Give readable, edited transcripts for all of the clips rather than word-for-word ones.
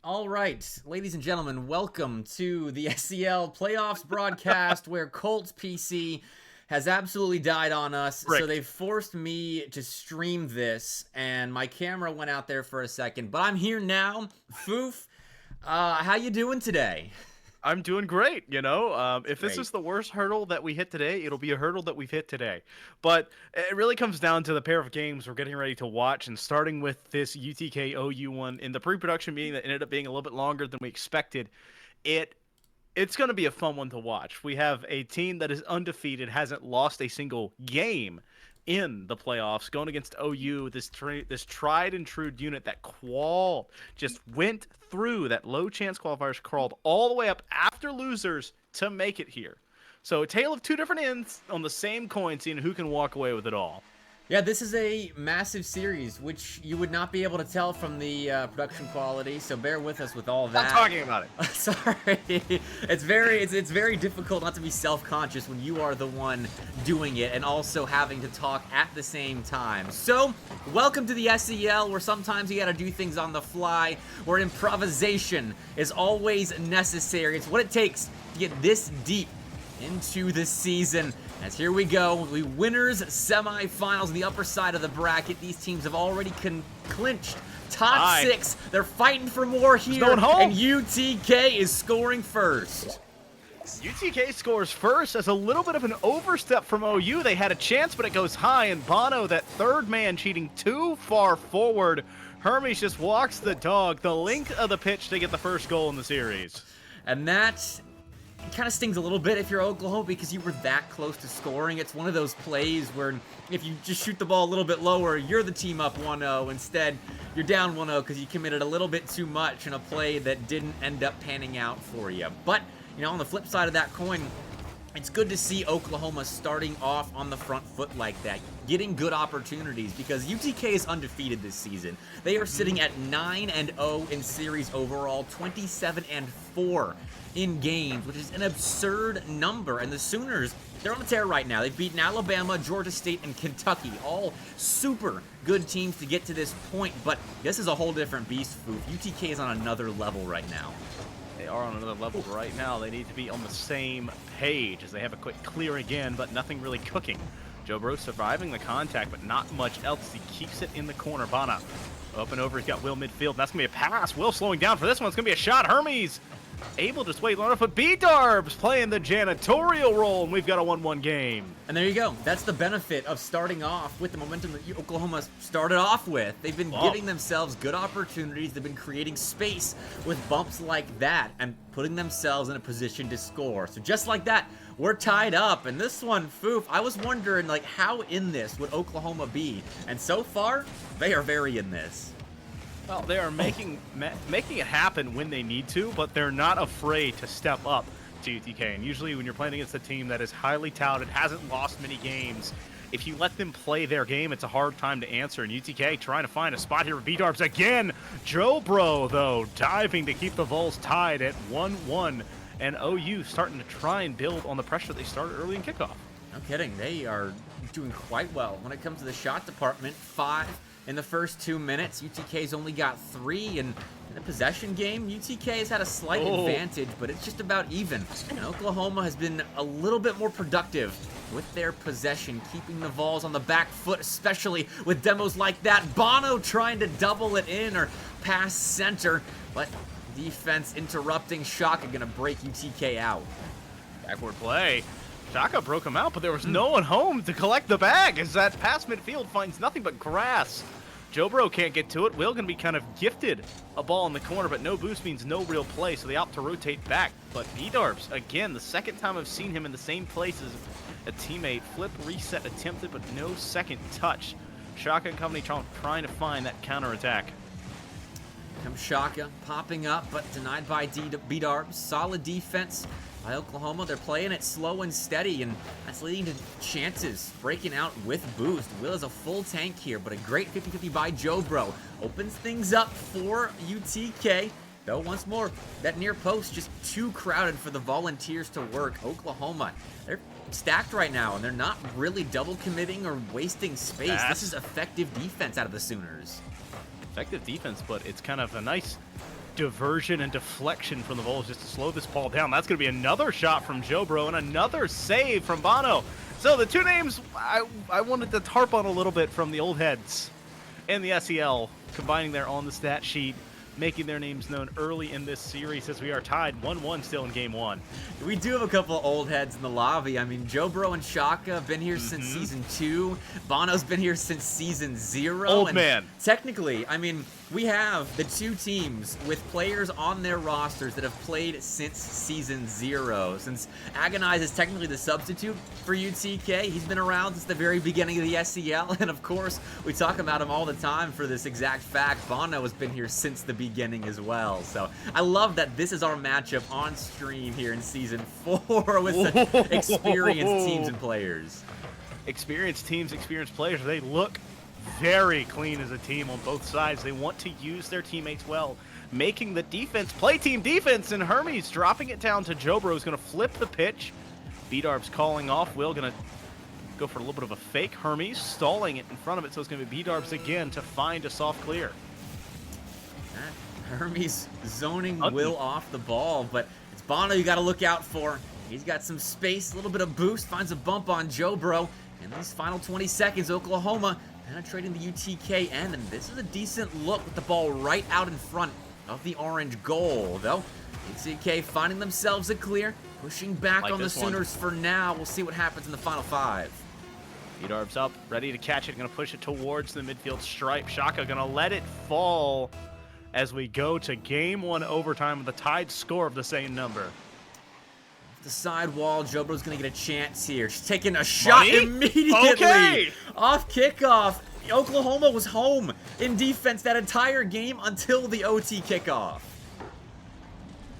All right, ladies and gentlemen, welcome to the SEL Playoffs broadcast where Colts PC has absolutely died on us. Rick. So they've forced me to stream this, and my camera went out there for a second. But I'm here now. Foof, how you doing today? I'm doing great, If this Great. is the worst hurdle that we hit today, it'll be a hurdle that we've hit today. But it really comes down to the pair of games we're getting ready to watch, and starting with this UTK OU one in the pre-production meeting that ended up being a little bit longer than we expected. It's going to be a fun one to watch. We have a team that is undefeated, hasn't lost a single game in the playoffs, going against OU, this tried and true unit that just went through that low chance qualifiers, crawled all the way up after losers to make it here. So a tale of two different ends on the same coin, seeing who can walk away with it all. Yeah, this is a massive series, which you would not be able to tell from the production quality. So bear with us with all that. Stop talking about it. Sorry, it's very difficult not to be self-conscious when you are the one doing it and also having to talk at the same time. So, welcome to the SEL, where sometimes you got to do things on the fly, where improvisation is always necessary. It's what it takes to get this deep into the season. As here we go, the winners semifinals on the upper side of the bracket. These teams have already clinched top 6. They're fighting for more here, and UTK is scoring first. UTK scores first as a little bit of an overstep from OU. They had a chance, but it goes high, and Bono, that third man, cheating too far forward. Hermes just walks the dog, the length of the pitch to get the first goal in the series. And that kind of stings a little bit if you're Oklahoma, because you were that close to scoring. It's one of those plays where if you just shoot the ball a little bit lower, you're the team up 1-0. Instead, you're down 1-0 because you committed a little bit too much in a play that didn't end up panning out for you. But, on the flip side of that coin, it's good to see Oklahoma starting off on the front foot like that, getting good opportunities, because UTK is undefeated this season. They are sitting at 9-0 in series overall, 27-4 in games, which is an absurd number. And the Sooners, they're on a tear right now. They've beaten Alabama, Georgia State, and Kentucky, all super good teams to get to this point. But this is a whole different beast, Foof. UTK is on another level right now. They are on another level right now. They need to be on the same page as they have a quick clear again, but nothing really cooking. Jobro surviving the contact, but not much else. He keeps it in the corner. Bana up and over. He's got Will midfield. That's going to be a pass. Will slowing down for this one. It's going to be a shot. Hermes able to sway long enough, but B-Darbs playing the janitorial role, and we've got a 1-1 game. And there you go. That's the benefit of starting off with the momentum that Oklahoma started off with. They've been giving themselves good opportunities. They've been creating space with bumps like that and putting themselves in a position to score. So just like that, we're tied up. And this one, Foof, I was wondering, how in this would Oklahoma be? And so far, they are very in this. Well, they are making it happen when they need to, but they're not afraid to step up to UTK. And usually when you're playing against a team that is highly touted, hasn't lost many games, if you let them play their game, it's a hard time to answer. And UTK trying to find a spot here with B-Darbs again. Jobro, though, diving to keep the Vols tied at 1-1. And OU starting to try and build on the pressure they started early in kickoff. No kidding. They are doing quite well when it comes to the shot department. 5 in the first 2 minutes. UTK's only got 3, and in the possession game, UTK has had a slight advantage, but it's just about even. And Oklahoma has been a little bit more productive with their possession, keeping the Vols on the back foot, especially with demos like that. Bono trying to double it in or pass center, but defense interrupting. Shaka gonna break UTK out. Backward play. Shaka broke him out, but there was no one home to collect the bag as that pass midfield finds nothing but grass. Jobro can't get to it. Will going to be kind of gifted a ball in the corner, but no boost means no real play, so they opt to rotate back. But B-Darbs, again, the second time I've seen him in the same place as a teammate. Flip, reset attempted, but no second touch. Shaka and company trying to find that counterattack. Comes Shaka popping up, but denied by B-Darbs. Solid defense by Oklahoma. They're playing it slow and steady, and that's leading to chances breaking out with boost. Will is a full tank here, but a great 50-50 by Jobro. Opens things up for UTK. Though once more, that near post just too crowded for the Volunteers to work. Oklahoma, they're stacked right now, and they're not really double committing or wasting space. This is effective defense out of the Sooners. Effective defense, but it's kind of a nice diversion and deflection from the Vols just to slow this ball down. That's going to be another shot from Jobro and another save from Bono. So the two names I wanted to harp on a little bit from the old heads and the SEL, combining there on the stat sheet, making their names known early in this series as we are tied 1-1 still in game 1. We do have a couple of old heads in the lobby. I mean, Jobro and Shaka have been here since season 2. Bono's been here since season 0. Old man. Technically, I mean, we have the two teams with players on their rosters that have played since season 0. Since Agonize is technically the substitute for UTK, he's been around since the very beginning of the SEL, and of course, we talk about him all the time for this exact fact. Bono has been here since the beginning as well. So I love that this is our matchup on stream here in season 4 with such experienced teams and players. Experienced teams, experienced players. They look very clean as a team on both sides. They want to use their teammates well, making the defense play team defense, and Hermes dropping it down to Jobro, who's going to flip the pitch. B-Darb's calling off. Will going to go for a little bit of a fake. Hermes stalling it in front of it, so it's going to be B-Darb's again to find a soft clear. Hermes zoning Will off the ball, but it's Bono you got to look out for. He's got some space, a little bit of boost, finds a bump on Jobro. In these final 20 seconds, Oklahoma penetrating the UTK end, and this is a decent look with the ball right out in front of the orange goal, though. UTK finding themselves a clear, pushing back on the Sooners for now. We'll see what happens in the final 5. B-Darb's up, ready to catch it, going to push it towards the midfield stripe. Shaka going to let it fall as we go to game 1 overtime with a tied score of the same number. Off the side wall, Jobro's going to get a chance here. She's taking a shot immediately. Okay. Off kickoff. Oklahoma was home in defense that entire game until the OT kickoff.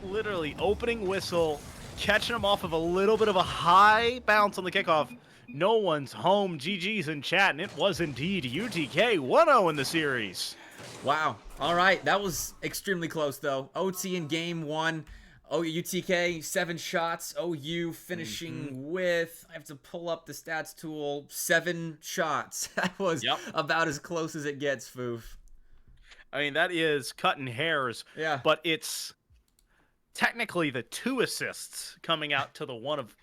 Literally opening whistle, catching them off of a little bit of a high bounce on the kickoff. No one's home. GG's in chat, and it was indeed UTK 1-0 in the series. Wow. All right. That was extremely close, though. OT in game 1. UTK, 7 shots. OU finishing with, I have to pull up the stats tool, 7 shots. That was about as close as it gets, Foof. I mean, that is cutting hairs. Yeah. But it's technically the 2 assists coming out to the 1 of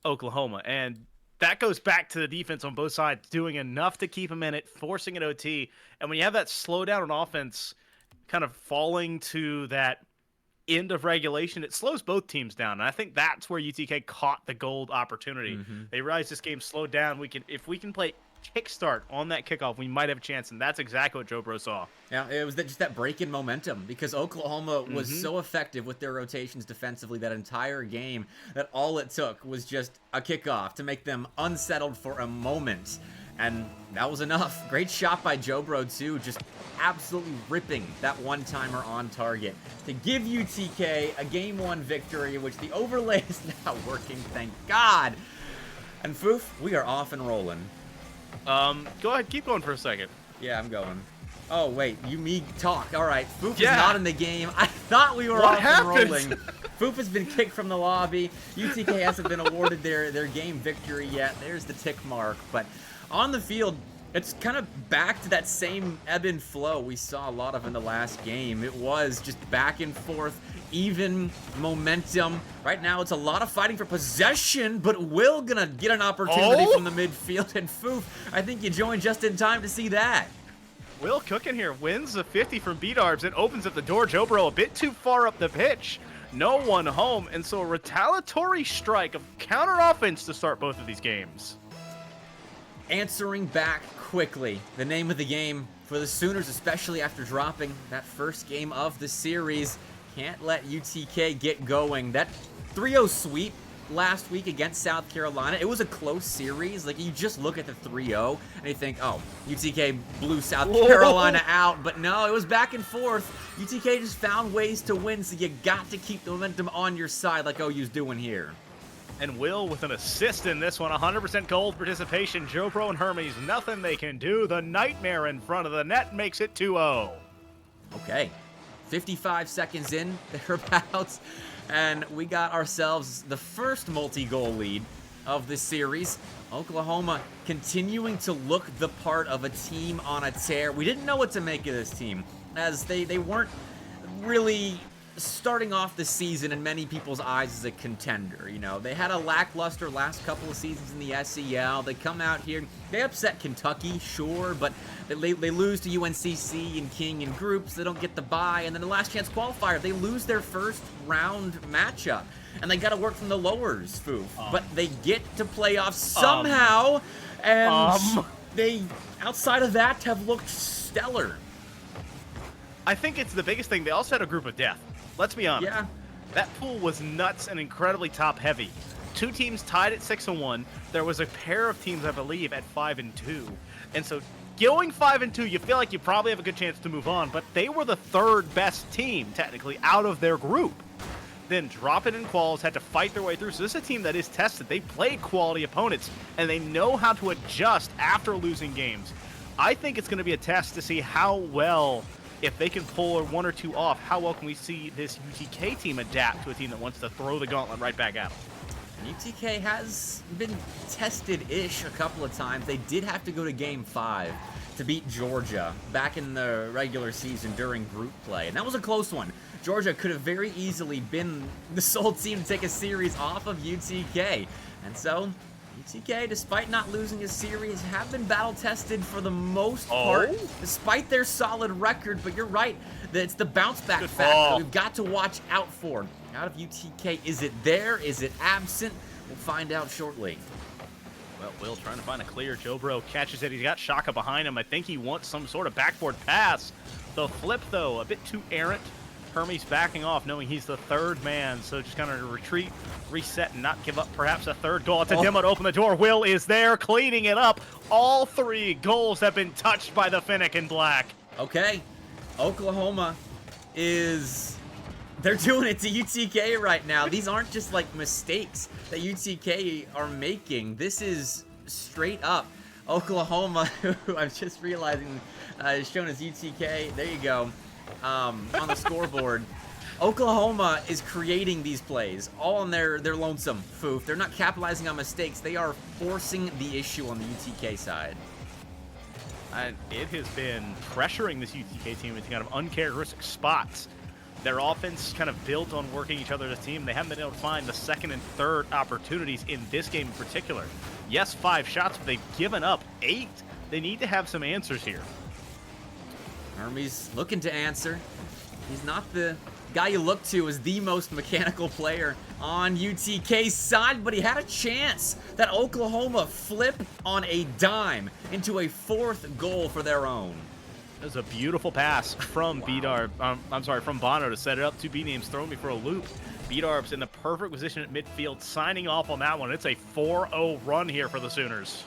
Oklahoma. And that goes back to the defense on both sides, doing enough to keep them in it, forcing an OT. And when you have that slowdown on offense kind of falling to that end of regulation, it slows both teams down. And I think that's where UTK caught the gold opportunity. They realized this game slowed down. If we can play kickstart on that kickoff, we might have a chance, and that's exactly what Jobro saw. Yeah, it was just that break in momentum, because Oklahoma was so effective with their rotations defensively that entire game that all it took was just a kickoff to make them unsettled for a moment. And that was enough. Great shot by Jobro, too. Just absolutely ripping that one-timer on target to give UTK a Game 1 victory, which the overlay is not working, thank God. And Foof, we are off and rolling. Go ahead. Keep going for a second. Yeah, I'm going. Oh, wait. Me talk. All right. Foof is not in the game. I thought we were off and rolling. Foof has been kicked from the lobby. UTK hasn't been awarded their game victory yet. There's the tick mark. But on the field, it's kind of back to that same ebb and flow we saw a lot of in the last game. It was just back and forth, even momentum. Right now, it's a lot of fighting for possession, but Will gonna get an opportunity from the midfield. And Foof, I think you joined just in time to see that. Will cooking here wins the 50 from B-Darbs and opens up the door. Jobro a bit too far up the pitch. No one home, and so a retaliatory strike of counter offense to start both of these games. Answering back quickly, the name of the game for the Sooners, especially after dropping that first game of the series. Can't let UTK get going. That 3-0 sweep last week against South Carolina, it was a close series. Like, you just look at the 3-0 and you think, oh, UTK blew South Carolina out. But no, it was back and forth. UTK just found ways to win, so you got to keep the momentum on your side like OU's doing here. And Will with an assist in this one, 100% gold participation. Jobro and Hermes, nothing they can do. The nightmare in front of the net makes it 2-0. Okay, 55 seconds in, thereabouts, and we got ourselves the first multi-goal lead of the series. Oklahoma continuing to look the part of a team on a tear. We didn't know what to make of this team, as they weren't really starting off the season in many people's eyes as a contender. You know, they had a lackluster last couple of seasons in the SEL. They come out here, they upset Kentucky, sure, but they lose to UNCC and King in groups. They don't get the bye, and then the last chance qualifier, they lose their first round matchup, and they got to work from the lowers, Foof. But they get to playoffs somehow, and they, outside of that, have looked stellar. I think it's the biggest thing. They also had a group of death. Let's be honest. Yeah. That pool was nuts and incredibly top-heavy. 2 teams tied at 6-1. There was a pair of teams, I believe, at 5-2. And so going 5-2, you feel like you probably have a good chance to move on, but they were the 3rd best team, technically, out of their group. Then drop it in quals, had to fight their way through. So this is a team that is tested. They played quality opponents, and they know how to adjust after losing games. I think it's going to be a test to see how well, if they can pull 1 or 2 off, how well can we see this UTK team adapt to a team that wants to throw the gauntlet right back at them? UTK has been tested-ish a couple of times. They did have to go to Game 5 to beat Georgia back in the regular season during group play, and that was a close one. Georgia could have very easily been the sole team to take a series off of UTK, and so UTK, despite not losing a series, have been battle-tested for the most part, despite their solid record. But you're right, that it's the bounce-back factor that we've got to watch out for. Out of UTK, is it there? Is it absent? We'll find out shortly. Well, Will trying to find a clear. Jobro catches it. He's got Shaka behind him. I think he wants some sort of backboard pass. The flip, though, a bit too errant. Hermes backing off, knowing he's the 3rd man, so just kind of retreat, reset, and not give up perhaps a 3rd goal. It's a demo to open the door. Will is there, cleaning it up. All 3 goals have been touched by the Finnick in black. Okay, Oklahoma is... They're doing it to UTK right now. These aren't just like mistakes that UTK are making. This is straight up Oklahoma, who I'm just realizing is shown as UTK. There you go. On the scoreboard. Oklahoma is creating these plays all on their lonesome, Foof. They're not capitalizing on mistakes. They are forcing the issue on the UTK side. And it has been pressuring this UTK team into kind of uncharacteristic spots. Their offense kind of built on working each other as a team. They haven't been able to find the 2nd and 3rd opportunities in this game in particular. Yes, 5 shots, but they've given up 8. They need to have some answers here. Hermes looking to answer. He's not the guy you look to as the most mechanical player on UTK's side, but he had a chance. That Oklahoma flip on a dime into a 4th goal for their own. It was a beautiful pass from from Bono to set it up. 2 B-names throwing me for a loop. B-Darb's in the perfect position at midfield, signing off on that one. It's a 4-0 run here for the Sooners.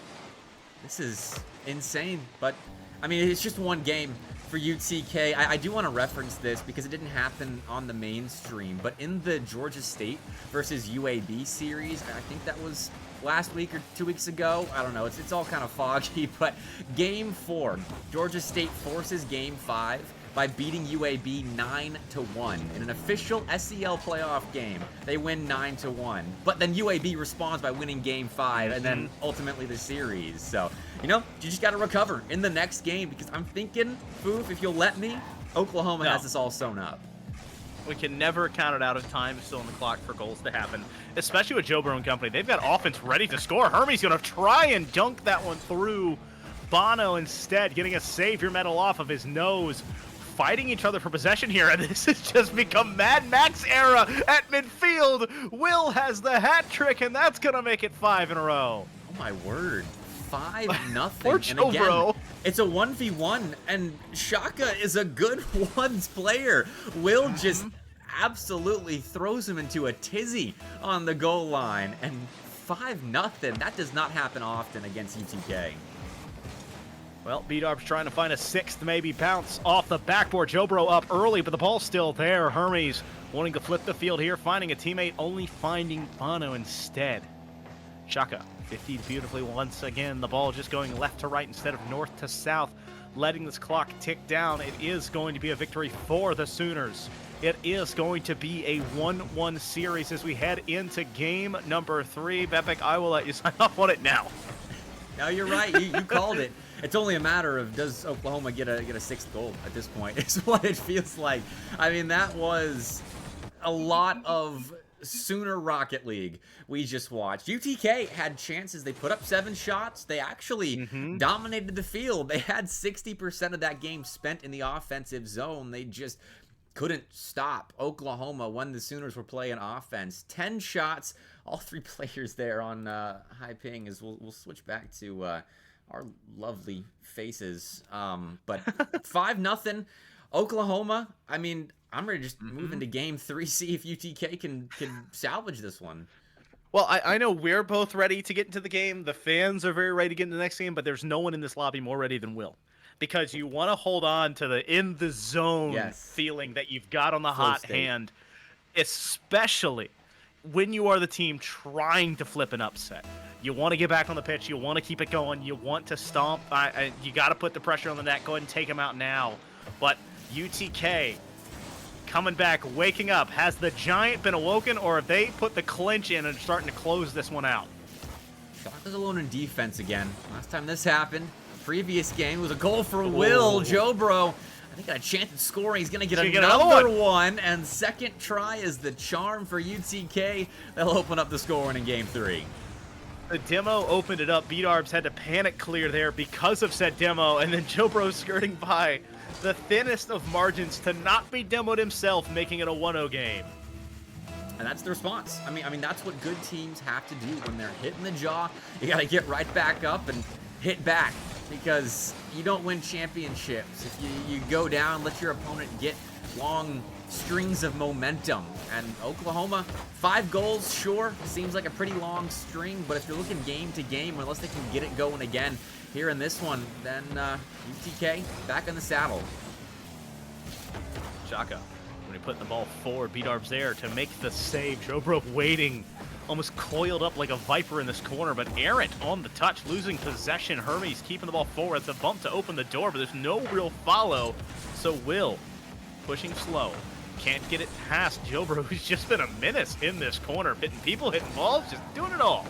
This is insane, but, I mean, it's just one game for UTK. I do want to reference this because it didn't happen on the mainstream, but in the Georgia State versus UAB series, I think that was last week or 2 weeks ago. I don't know. It's all kind of foggy, but Game 4, Georgia State forces Game 5 by beating UAB 9-1 in an official SEL playoff game. They win 9-1, but then UAB responds by winning Game 5 and then ultimately the series. So, you know, you just got to recover in the next game because I'm thinking, Foof, if you'll let me, Oklahoma has this all sewn up. We can never count it out of time still on the clock for goals to happen, especially with Joe and company. They've got offense ready to score. Hermes going to try and dunk that one through. Bono instead getting a savior medal off of his nose. Fighting each other for possession here, and this has just become Mad Max era at midfield. Will has the hat trick, and that's going to make it 5 in a row. Oh, my word. 5-0. Poor Joe, and again, bro. It's a 1v1, and Shaka is a good ones player. Will just absolutely throws him into a tizzy on the goal line, and 5-0. That does not happen often against UTK. Well, B-Darb's trying to find a 6th maybe bounce off the backboard. Jobro up early, but the ball's still there. Hermes wanting to flip the field here, finding a teammate, only finding Bono instead. Shaka 50 beautifully once again. The ball just going left to right instead of north to south, letting this clock tick down. It is going to be a victory for the Sooners. It is going to be a 1-1 series as we head into game number 3. Bepik, I will let you sign off on it now. No, you're right. You called it. It's only a matter of, does Oklahoma get a sixth goal at this point, is what it feels like. I mean, that was a lot of Sooner Rocket League we just watched. UTK had chances. They put up 7 shots. They actually dominated the field. They had 60% of that game spent in the offensive zone. They just couldn't stop Oklahoma when the Sooners were playing offense. 10 shots. All 3 players there on high ping. As we'll switch back to our lovely faces. But 5-0 Oklahoma. I mean, I'm ready to just move into game 3, see if UTK can salvage this one. Well, I know we're both ready to get into the game. The fans are very ready to get into the next game, but there's no one in this lobby more ready than Will. Because you want to hold on to the in-the-zone feeling that you've got on the hot hand, especially when you are the team trying to flip an upset. You want to get back on the pitch. You want to keep it going. You want to stomp. You got to put the pressure on the net. Go ahead and take them out now. But UTK coming back, waking up. Has the Giant been awoken, or have they put the clinch in and starting to close this one out? Shaka's alone in defense again. Last time this happened, previous game, was a goal for Will. Jobro, I think, got a chance at scoring. He's going to get another one. And second try is the charm for UTK. They'll open up the scoring in game 3. The demo opened it up. Beatarbs had to panic clear there because of said demo, and then Jobro skirting by the thinnest of margins to not be demoed himself, making it a 1-0 game. And that's the response. I mean, that's what good teams have to do when they're hit in the jaw. You got to get right back up and hit back, because you don't win championships if you go down, let your opponent get long strings of momentum. And Oklahoma, 5 goals, sure, seems like a pretty long string, but if you're looking game to game, unless they can get it going again here in this one, then UTK back in the saddle. Shaka, when he put the ball forward, Beatarbs there to make the save. Jobro waiting, almost coiled up like a viper in this corner, but Errant on the touch, losing possession. Hermes keeping the ball forward. It's a bump to open the door, but there's no real follow. So Will pushing slow. Can't get it past Jobro, who's just been a menace in this corner. Hitting people, hitting balls, just doing it all.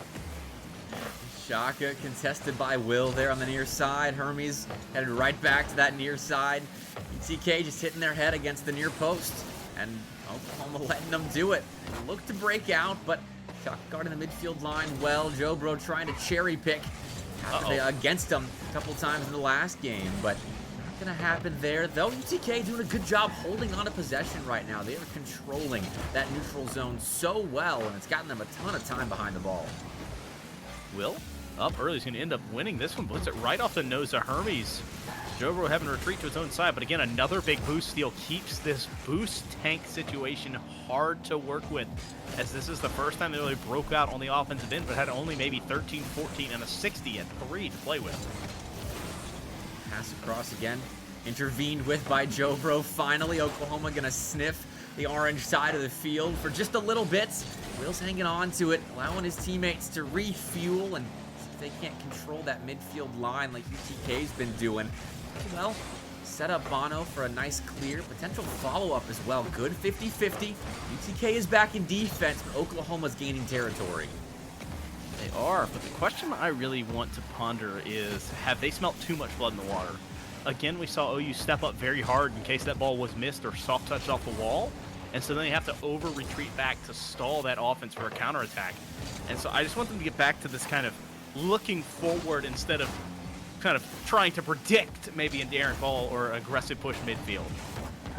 Shaka contested by Will there on the near side. Hermes headed right back to that near side. UTK just hitting their head against the near post. And Oklahoma letting them do it. They look to break out, but Shaka guarding the midfield line well. Jobro trying to cherry pick after they against them a couple times in the last game, but not gonna happen there. Though UTK doing a good job holding on to possession right now. They are controlling that neutral zone so well, and it's gotten them a ton of time behind the ball. Will up early. He's going to end up winning this one. Blitz it right off the nose of Hermes. Jobro having to retreat to his own side, but again, another big boost steal keeps this boost tank situation hard to work with, as this is the first time they really broke out on the offensive end, but had only maybe 13, 14, and a 60 and 3 to play with. Pass across again, intervened with by Jobro. Finally, Oklahoma going to sniff the orange side of the field for just a little bit. Will's hanging on to it, allowing his teammates to refuel, and if they can't control that midfield line like UTK's been doing, well, set up Bono for a nice clear, potential follow-up as well. Good 50-50. UTK is back in defense, but Oklahoma's gaining territory. They are, but the question I really want to ponder is, have they smelt too much blood in the water? Again, we saw OU step up very hard in case that ball was missed or soft touched off the wall. And so then they have to over-retreat back to stall that offense for a counterattack. And so I just want them to get back to this kind of looking forward instead of kind of trying to predict maybe an errant ball or aggressive push midfield.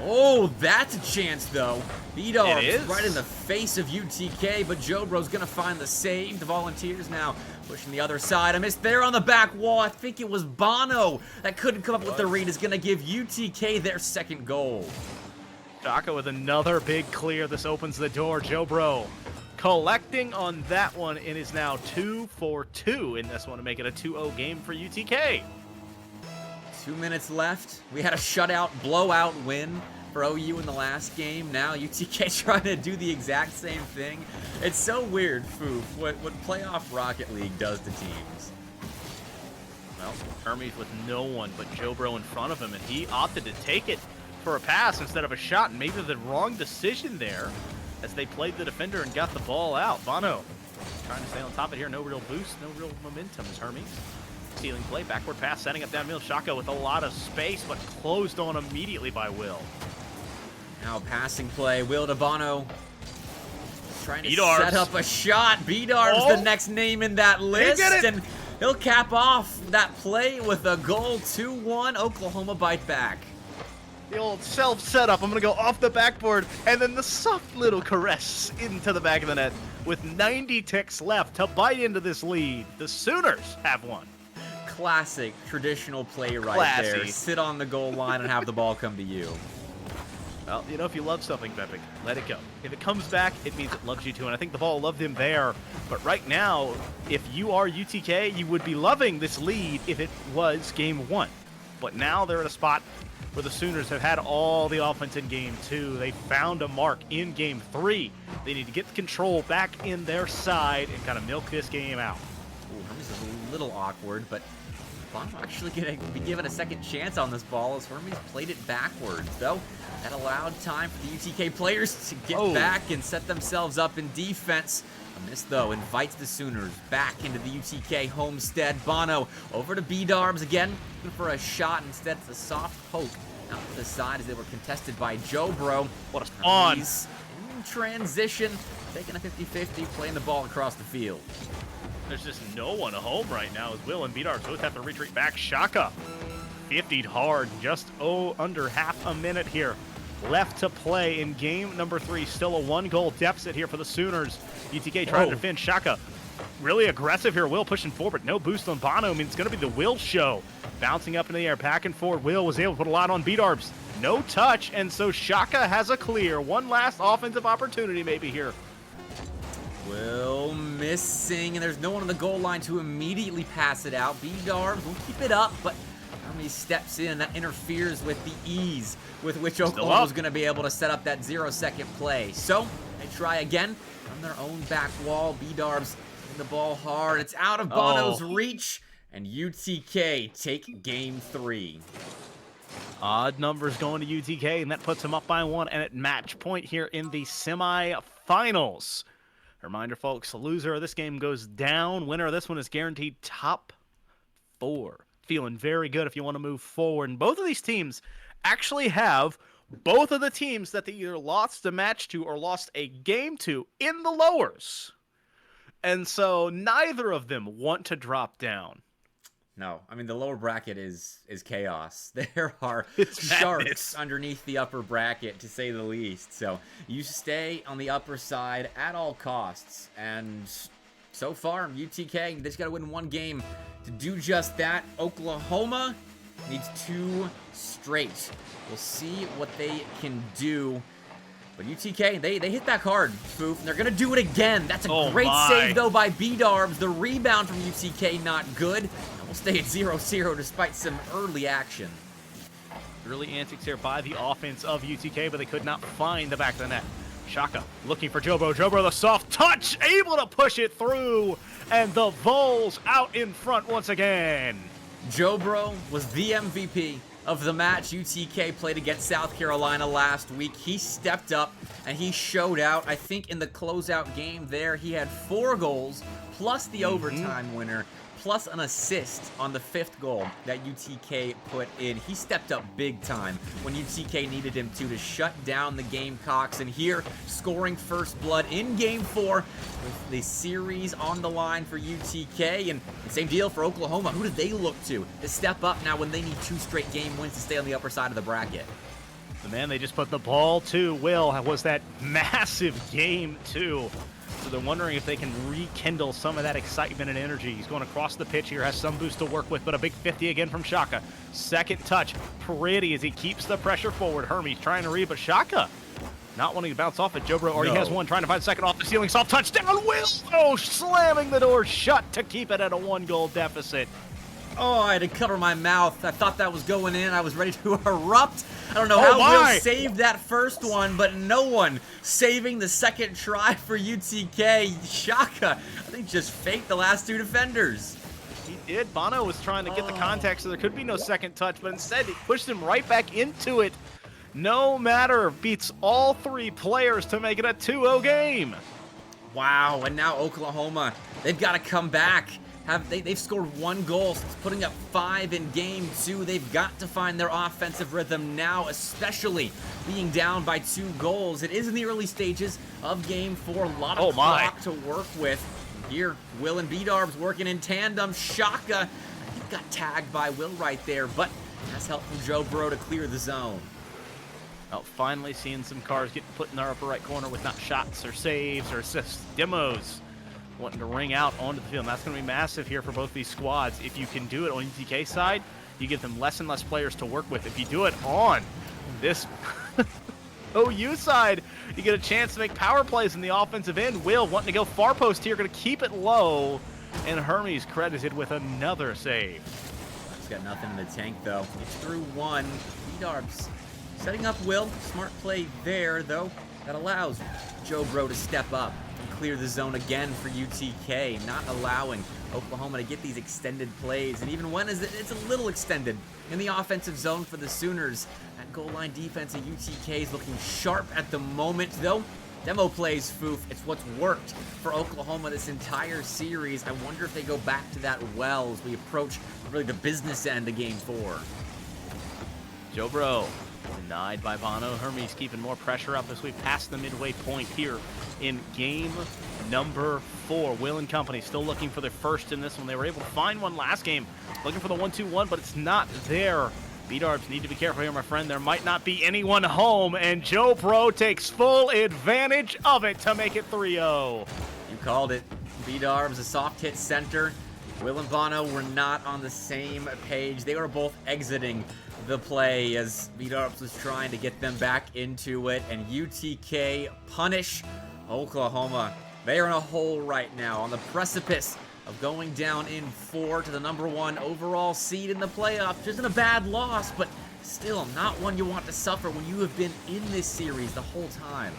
Oh, that's a chance, though. Beatarbs right in the face of UTK, but Jobro's going to find the save. The Volunteers now pushing the other side. A miss there on the back wall. I think it was Bono that couldn't come up with the read. Is going to give UTK their second goal. Shaka with another big clear. This opens the door. Jobro collecting on that one. It is now 2 for 2 in this one to make it a 2-0 game for UTK. 2 minutes left. We had a shutout, blowout win for OU in the last game. Now UTK trying to do the exact same thing. It's so weird, Foof, what playoff Rocket League does to teams. Well, Hermes with no one but Jobro in front of him, and he opted to take it for a pass instead of a shot, and maybe the wrong decision there as they played the defender and got the ball out. Bono trying to stay on top of it here. No real boost, no real momentum as Hermes. Stealing play, backward pass, setting up downfield. Shaka with a lot of space, but closed on immediately by Will. Now passing play, Will to Bono. Trying to B-Darbs. set up a shot. B-Darbs, the next name in that list. And he'll cap off that play with a goal. 2-1, Oklahoma bite back. The old self-setup. I'm going to go off the backboard, and then the soft little caress into the back of the net. With 90 ticks left to bite into this lead, the Sooners have won. Classic traditional play right there. Sit on the goal line and have the ball come to you. Well, you know, if you love something, Bepic, let it go. If it comes back, it means it loves you too, and I think the ball loved him there. But right now, if you are UTK, you would be loving this lead if it was game 1. But now they're in a spot where the Sooners have had all the offense in game 2. They found a mark in game 3. They need to get the control back in their side and kind of milk this game out. Ooh, Hermes is a little awkward, but Bono actually going to be given a second chance on this ball as Hermes played it backwards, though. That allowed time for the UTK players to get back and set themselves up in defense. A miss, though, invites the Sooners back into the UTK homestead. Bono over to B-Darbs again, looking for a shot. Instead, it's a soft poke out to the side as they were contested by Joe Bro. What a spawn. He's in transition, taking a 50-50, playing the ball across the field. There's just no one home right now as Will and B-Darbs both have to retreat back. Shaka 50'd hard, just under half a minute here left to play in game number 3. Still a 1-goal deficit here for the Sooners. UTK trying to defend. Shaka really aggressive here. Will pushing forward. No boost on Bono. I mean, it's going to be the Will show. Bouncing up in the air, back and forward. Will was able to put a lot on B-Darbs. No touch, and so Shaka has a clear. One last offensive opportunity maybe here. Will missing, and there's no one on the goal line to immediately pass it out. B-Darbs will keep it up, but Hermes steps in. That interferes with the ease with which Oklahoma was going to be able to set up that 0-second play. So they try again from their own back wall. B-Darbs hitting the ball hard. It's out of Bono's reach, and UTK take game 3. Odd numbers going to UTK, and that puts them up by 1 and at match point here in the semifinals. Reminder, folks, the loser of this game goes down. Winner of this one is guaranteed top 4. Feeling very good if you want to move forward. And both of these teams actually have both of the teams that they either lost a match to or lost a game to in the lowers. And so neither of them want to drop down. No, I mean, the lower bracket is chaos. There are sharks underneath the upper bracket, to say the least. So you stay on the upper side at all costs. And so far, UTK, they just got to win 1 game to do just that. Oklahoma needs 2 straight. We'll see what they can do. But UTK, they hit back hard, Foof, and they're going to do it again. That's a great save, though, by B-Darbs. The rebound from UTK, not good. And we'll stay at 0-0 despite some early action. Early antics here by the offense of UTK, but they could not find the back of the net. Shaka looking for Jobro. Jobro, the soft touch, able to push it through, and the Vols out in front once again. Jobro was the MVP of the match. UTK played against South Carolina last week. He stepped up and he showed out. I think in the closeout game there, he had 4 goals plus the overtime winner, plus an assist on the 5th goal that UTK put in. He stepped up big time when UTK needed him to shut down the Gamecocks. And here, scoring first blood in Game 4 with the series on the line for UTK. And same deal for Oklahoma. Who do they look to step up now when they need 2 straight game wins to stay on the upper side of the bracket? The man they just put the ball to, Will, was that massive Game 2. So they're wondering if they can rekindle some of that excitement and energy. He's going across the pitch here, has some boost to work with, but a big 50 again from Shaka. Second touch, pretty as he keeps the pressure forward. Hermes trying to read, but Shaka not wanting to bounce off it. Jobro already has one, trying to find second off the ceiling. Soft touchdown, Will! Slamming the door shut to keep it at a 1-goal deficit. Oh, I had to cover my mouth. I thought that was going in. I was ready to erupt. I don't know how Will saved that first one, but no one saving the second try for UTK. Shaka, I think, just faked the last 2 defenders. He did. Bono was trying to get the contact, so there could be no second touch, but instead he pushed him right back into it. No matter, beats all 3 players to make it a 2-0 game. Wow, and now Oklahoma, they've got to come back. they've scored 1 goal since putting up 5 in game 2. They've got to find their offensive rhythm now, especially being down by 2 goals. It is in the early stages of game 4. A lot of clock to work with. Here, Will and B-Darbs working in tandem. Shaka, I think, got tagged by Will right there, but has help from Joe Bro to clear the zone. Well, finally seeing some cars get put in our upper right corner with not shots or saves or assists. Demos wanting to ring out onto the field. And that's going to be massive here for both these squads. If you can do it on UTK side, you give them less and less players to work with. If you do it on this OU side, you get a chance to make power plays in the offensive end. Will wanting to go far post here, going to keep it low. And Hermes credited with another save. He's got nothing in the tank, though. It's through 1. B-Darbs setting up Will. Smart play there, though. That allows Joe Bro to step up and clear the zone again for UTK, not allowing Oklahoma to get these extended plays. And even when it's a little extended in the offensive zone for the Sooners. That goal line defense of UTK is looking sharp at the moment, though. Demo plays Foof. It's what's worked for Oklahoma this entire series. I wonder if they go back to that well as we approach really the business end of game 4. Joe Bro denied by Bono. Hermes keeping more pressure up as we pass the midway point here in game number 4. Will and company still looking for their first in this one. They were able to find one last game, looking for the 1-2-1, but it's not there. B-Darbs need to be careful here, my friend. There might not be anyone home, and Joe Bro takes full advantage of it to make it 3-0. You called it. B-Darbs, a soft hit center. Will and Bono were not on the same page. They were both exiting the play as B-Darbs was trying to get them back into it, and UTK punish Oklahoma. They are in a hole right now on the precipice of going down in 4 to the #1 overall seed in the playoffs. Which isn't a bad loss, but still not one you want to suffer when you have been in this series the whole time.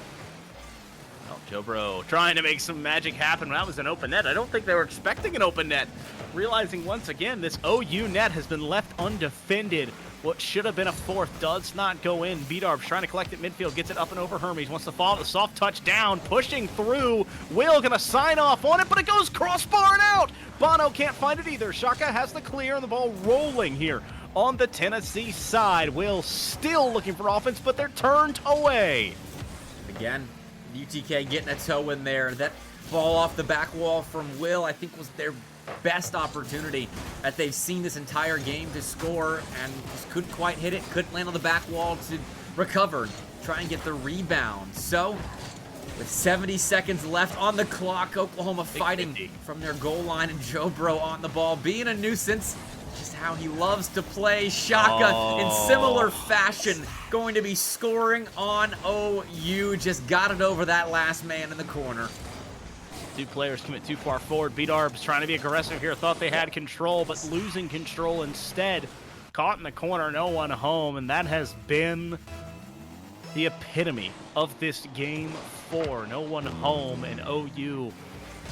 Well, Joe Bro trying to make some magic happen. That was an open net. I don't think they were expecting an open net. Realizing once again, this OU net has been left undefended. What should have been a 4th does not go in. B-Darbs trying to collect it midfield, gets it up and over Hermes. Wants to follow the soft touch down, pushing through. Will gonna sign off on it, but it goes crossbar and out. Bono can't find it either. Shaka has the clear and the ball rolling here on the Tennessee side. Will still looking for offense, but they're turned away. Again, UTK getting a toe in there. That ball off the back wall from Will, I think, was their best opportunity that they've seen this entire game to score, and just couldn't quite hit it, couldn't land on the back wall to recover, try and get the rebound. So, with 70 seconds left on the clock, Oklahoma fighting from their goal line, and Joe Bro on the ball, being a nuisance, just how he loves to play. Shaka, in similar fashion, going to be scoring on OU, just got it over that last man in the corner. 2 players commit too far forward. B-Darbs trying to be aggressive here. Thought they had control, but losing control instead. Caught in the corner, no one home, and that has been the epitome of this game 4. No one home, and OU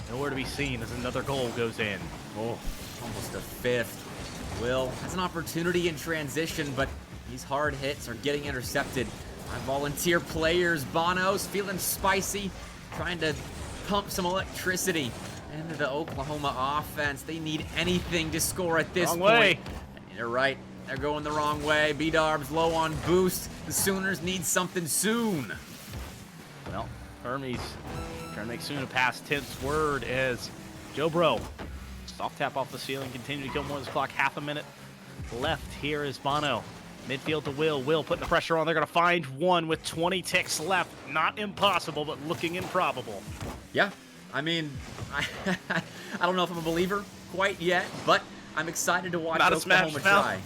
nowhere to be seen as another goal goes in. Oh, almost a 5th. Will has an opportunity in transition, but these hard hits are getting intercepted by volunteer players. Bono's feeling spicy, trying to pump some electricity into the Oklahoma offense. They need anything to score at this point. And you're right, they're going the wrong way. B-Darbs low on boost. The Sooners need something soon. Well, Hermes trying to make soon a past tense word as Joe Bro soft tap off the ceiling, continue to kill more of this clock. Half a minute left. Here is Bono. Midfield to Will. Will putting the pressure on. They're going to find one with 20 ticks left. Not impossible, but looking improbable. Yeah, I mean, I don't know if I'm a believer quite yet, but I'm excited to watch Oklahoma try.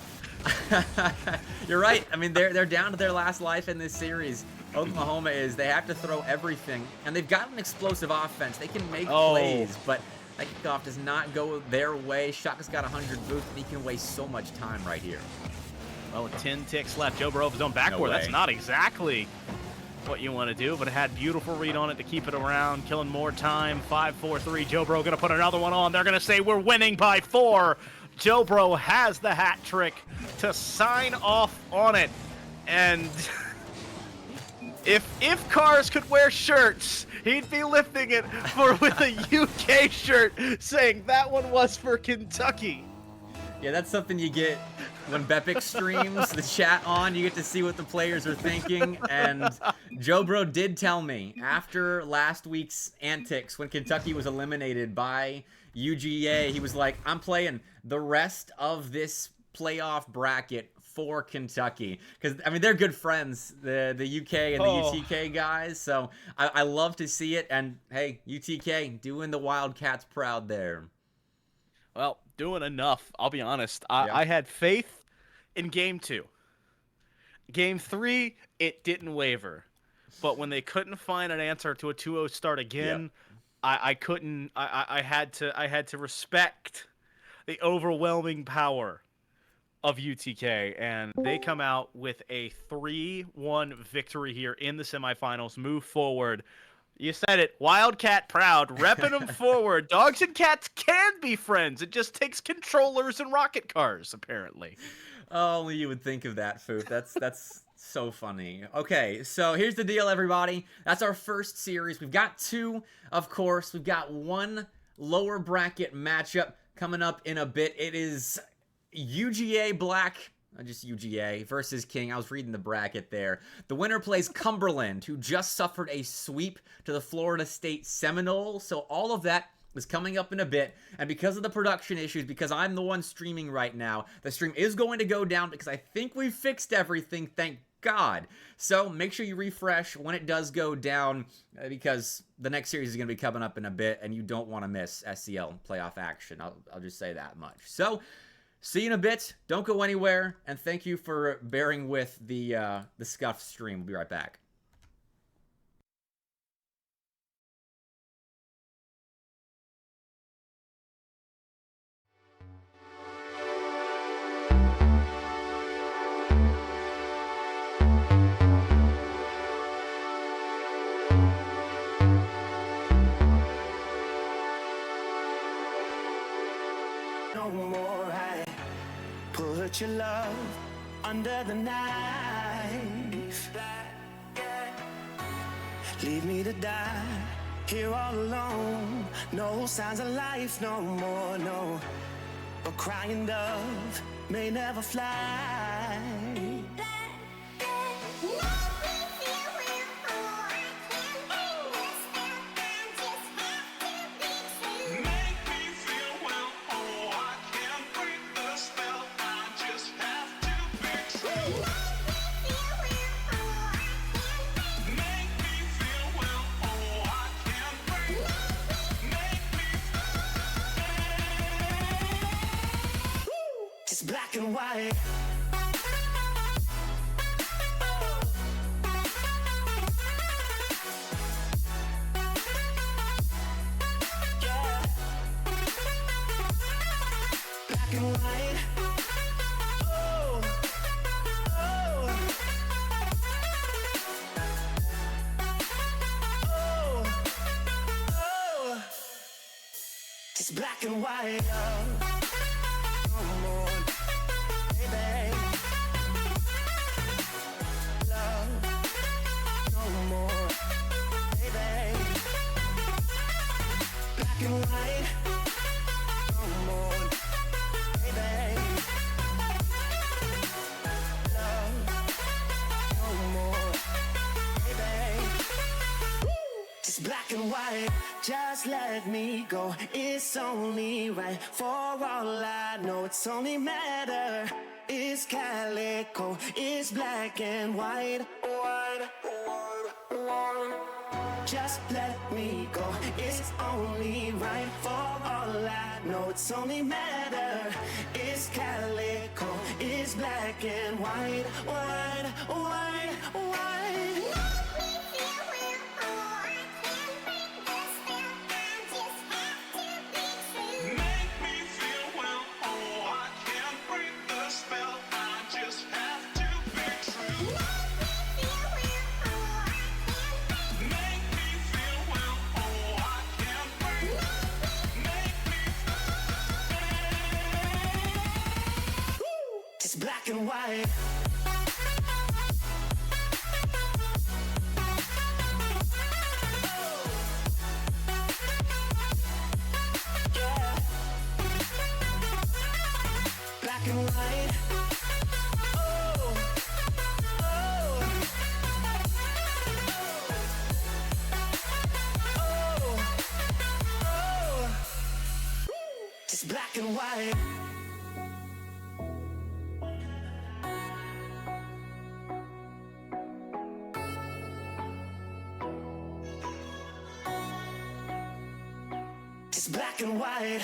You're right. I mean, they're down to their last life in this series. Oklahoma is. They have to throw everything, and they've got an explosive offense. They can make plays, but that kickoff does not go their way. Shaka's got 100 boost, and he can waste so much time right here. Well, with 10 ticks left, Joe Bro his own backward. That's not exactly what you want to do, but it had beautiful read on it to keep it around, killing more time. 5-4-3. Joe Bro going to put another one on. They're going to say we're winning by 4. Joe Bro has the hat trick to sign off on it, and If cars could wear shirts, he'd be lifting it with a UK shirt saying that one was for Kentucky. Yeah, that's something you get when Bepic streams the chat on. You get to see what the players are thinking. And Joe Bro did tell me after last week's antics when Kentucky was eliminated by UGA, he was like, I'm playing the rest of this playoff bracket for Kentucky, because I mean they're good friends, the UK and the UTK guys, so I love to see it. And hey, UTK doing the Wildcats proud there. Well, doing enough, I'll be honest. I had faith in game 2. Game 3, it didn't waver, but when they couldn't find an answer to a 2-0 start again, I couldn't. I had to respect the overwhelming power of UTK, and they come out with a 3-1 victory here in the semifinals, move forward. You said it, Wildcat proud, repping them forward. Dogs and cats can be friends. It just takes controllers and rocket cars, apparently. Only you would think of that, Foop. That's so funny. Okay, so here's the deal, everybody. That's our first series. We've got 2, of course. We've got 1 lower bracket matchup coming up in a bit. It is UGA Black, just UGA, versus King. I was reading the bracket there. The winner plays Cumberland, who just suffered a sweep to the Florida State Seminoles. So all of that is coming up in a bit. And because of the production issues, because I'm the one streaming right now, the stream is going to go down because I think we've fixed everything, thank God. So make sure you refresh when it does go down, because the next series is going to be coming up in a bit, and you don't want to miss SCL playoff action. I'll just say that much. So see you in a bit. Don't go anywhere, and thank you for bearing with the scuffed stream. We'll be right back. No more, I put your love under the knife. Leave me to die here all alone. No signs of life no more, no. A crying dove may never fly. It's black and white. Yeah. Black and white. Oh, oh, oh, oh. It's black and white. Black and white, just let me go. It's only right. For all I know, it's only matter. It's calico, it's black and white. White, white, white. Just let me go. It's only right. For all I know, it's only matter. It's calico, it's black and white. White, white, white. Black and white. It's black and white. It's black and white.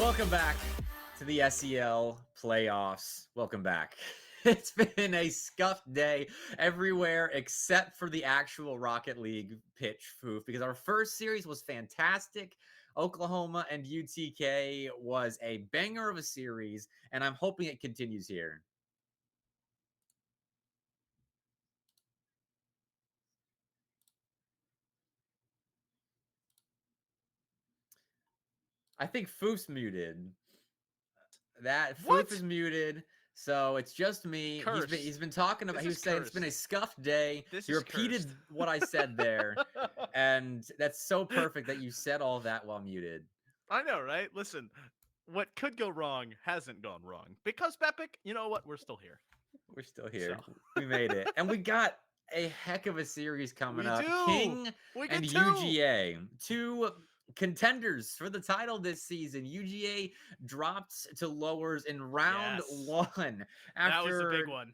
Welcome back to the SEL playoffs. Welcome back. It's been a scuffed day everywhere except for the actual Rocket League pitch, Foof, because our first series was fantastic. Oklahoma and UTK was a banger of a series, and I'm hoping it continues here. I think Foof's muted. Foof is muted, so it's just me. He's been talking about. He was saying it's been a scuffed day. He repeated what I said there, and that's so perfect that you said all that while muted. I know, right? Listen, what could go wrong hasn't gone wrong because Bepic. You know what? We're still here. We're still here. So. We made it, and we got a heck of a series coming up. King and UGA, two contenders for the title this season. UGA dropped to lowers in round one that was a big one.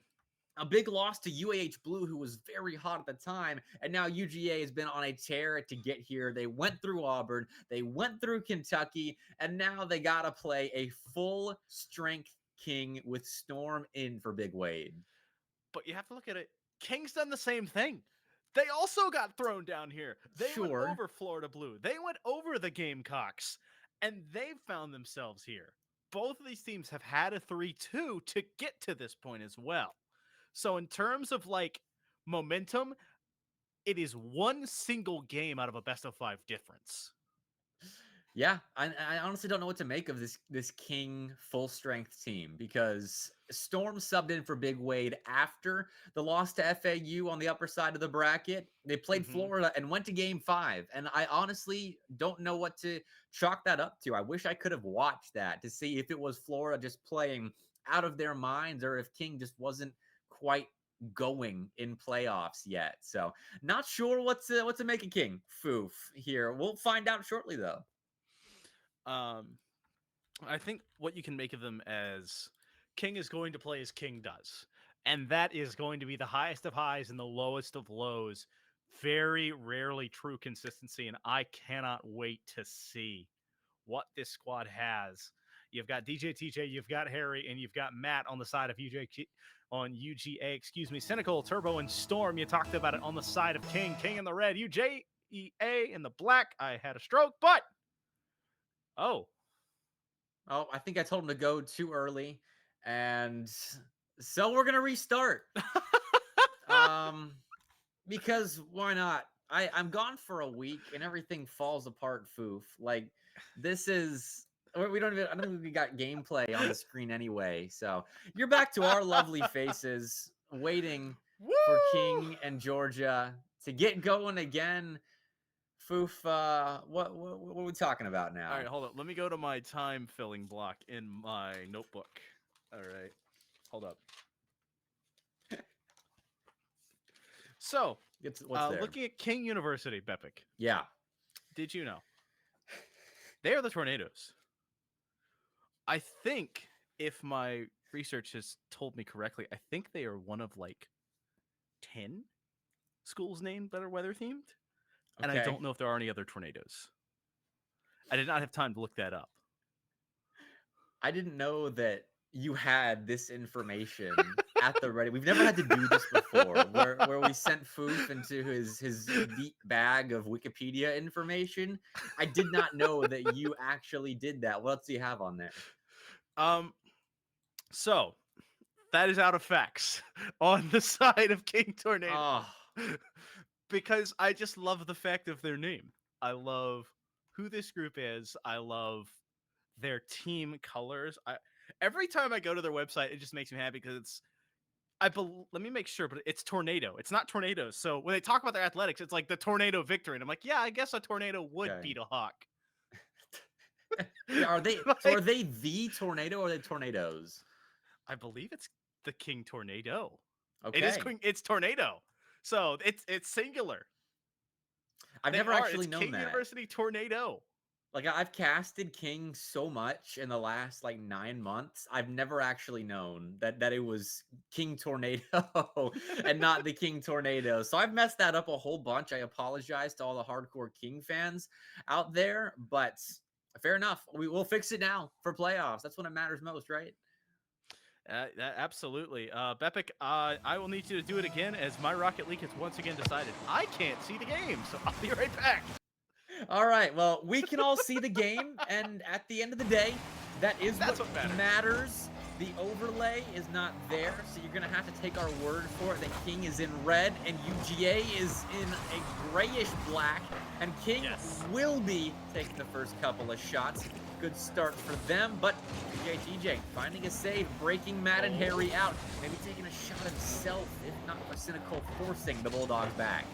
A big loss to UAH Blue, who was very hot at the time, and now UGA has been on a tear to get here. They went through Auburn, they went through Kentucky, and now they got to play a full-strength King with Storm in for Big Wade. But you have to look at it. King's done the same thing. They also got thrown down here. They went over Florida Blue. They went over the Gamecocks, and they've found themselves here. Both of these teams have had a 3-2 to get to this point as well. So in terms of like momentum, it is one single game out of a best-of-5 difference. Yeah, I honestly don't know what to make of this King full-strength team because Storm subbed in for Big Wade after the loss to FAU on the upper side of the bracket. They played Florida and went to Game 5, and I honestly don't know what to chalk that up to. I wish I could have watched that to see if it was Florida just playing out of their minds or if King just wasn't quite going in playoffs yet. So not sure what to make of King Foof here. We'll find out shortly, though. I think what you can make of them as King is going to play as King does. And that is going to be the highest of highs and the lowest of lows. Very rarely true consistency. And I cannot wait to see what this squad has. You've got DJ TJ, you've got Harry, and you've got Matt on the side of UGA, Cynical, Turbo, and Storm. You talked about it on the side of King. King in the red, UJEA in the black. I had a stroke, but Oh, I think I told him to go too early, and so we're gonna restart. Because why not? I'm gone for a week, and everything falls apart. Foof, like this is. We don't even. I don't think we got gameplay on the screen anyway. So you're back to our lovely faces, waiting for King and Georgia to get going again. Foof, what are we talking about now? All right, hold up. Let me go to my time filling block in my notebook. All right, hold up. So, What's there? looking at King University, Bepic, Yeah. did you know they are the Tornadoes? I think, if my research has told me correctly, I think they are one of like 10 schools named that are weather themed, and I Okay. don't know if there are any other tornadoes. I did not have time to look that up. I didn't know that you had this information at the ready. We've never had to do this before, where we sent Foof into his deep bag of Wikipedia information. I did not know that you actually did that. What else do you have on there? So that is out of facts on the side of King Tornado. Oh, Because I just love the fact of their name. I love who this group is. I love their team colors. Every time I go to their website, it just makes me happy because it's. Let me make sure, but it's Tornado. It's not Tornadoes. So when they talk about their athletics, it's like the Tornado victory, and I'm like, yeah, I guess a tornado would Okay. beat a hawk. are they? Like- So are they the tornado or are they tornadoes? I believe it's the King Tornado. Okay. It is. It's Tornado. So it's singular. I've They never are. actually It's known King that. University Tornado. Like I've casted King so much in the last like 9 months, I've never actually known that it was King Tornado and not the King Tornado. So I've messed that up a whole bunch. I apologize to all the hardcore King fans out there, but fair enough. We'll fix it now for playoffs. That's when it matters most, right? Absolutely. Bepic, I will need you to do it again as my Rocket League has once again decided I can't see the game, so I'll be right back. All right. Well, we can all see the game, and at the end of the day, that's what matters. The overlay is not there, so you're going to have to take our word for it that King is in red and UGA is in a grayish black, and King will be taking the first couple of shots. Good start for them, but TJ finding a save, breaking Matt and Harry out, maybe taking a shot himself, if not for Cynical forcing the Bulldogs back.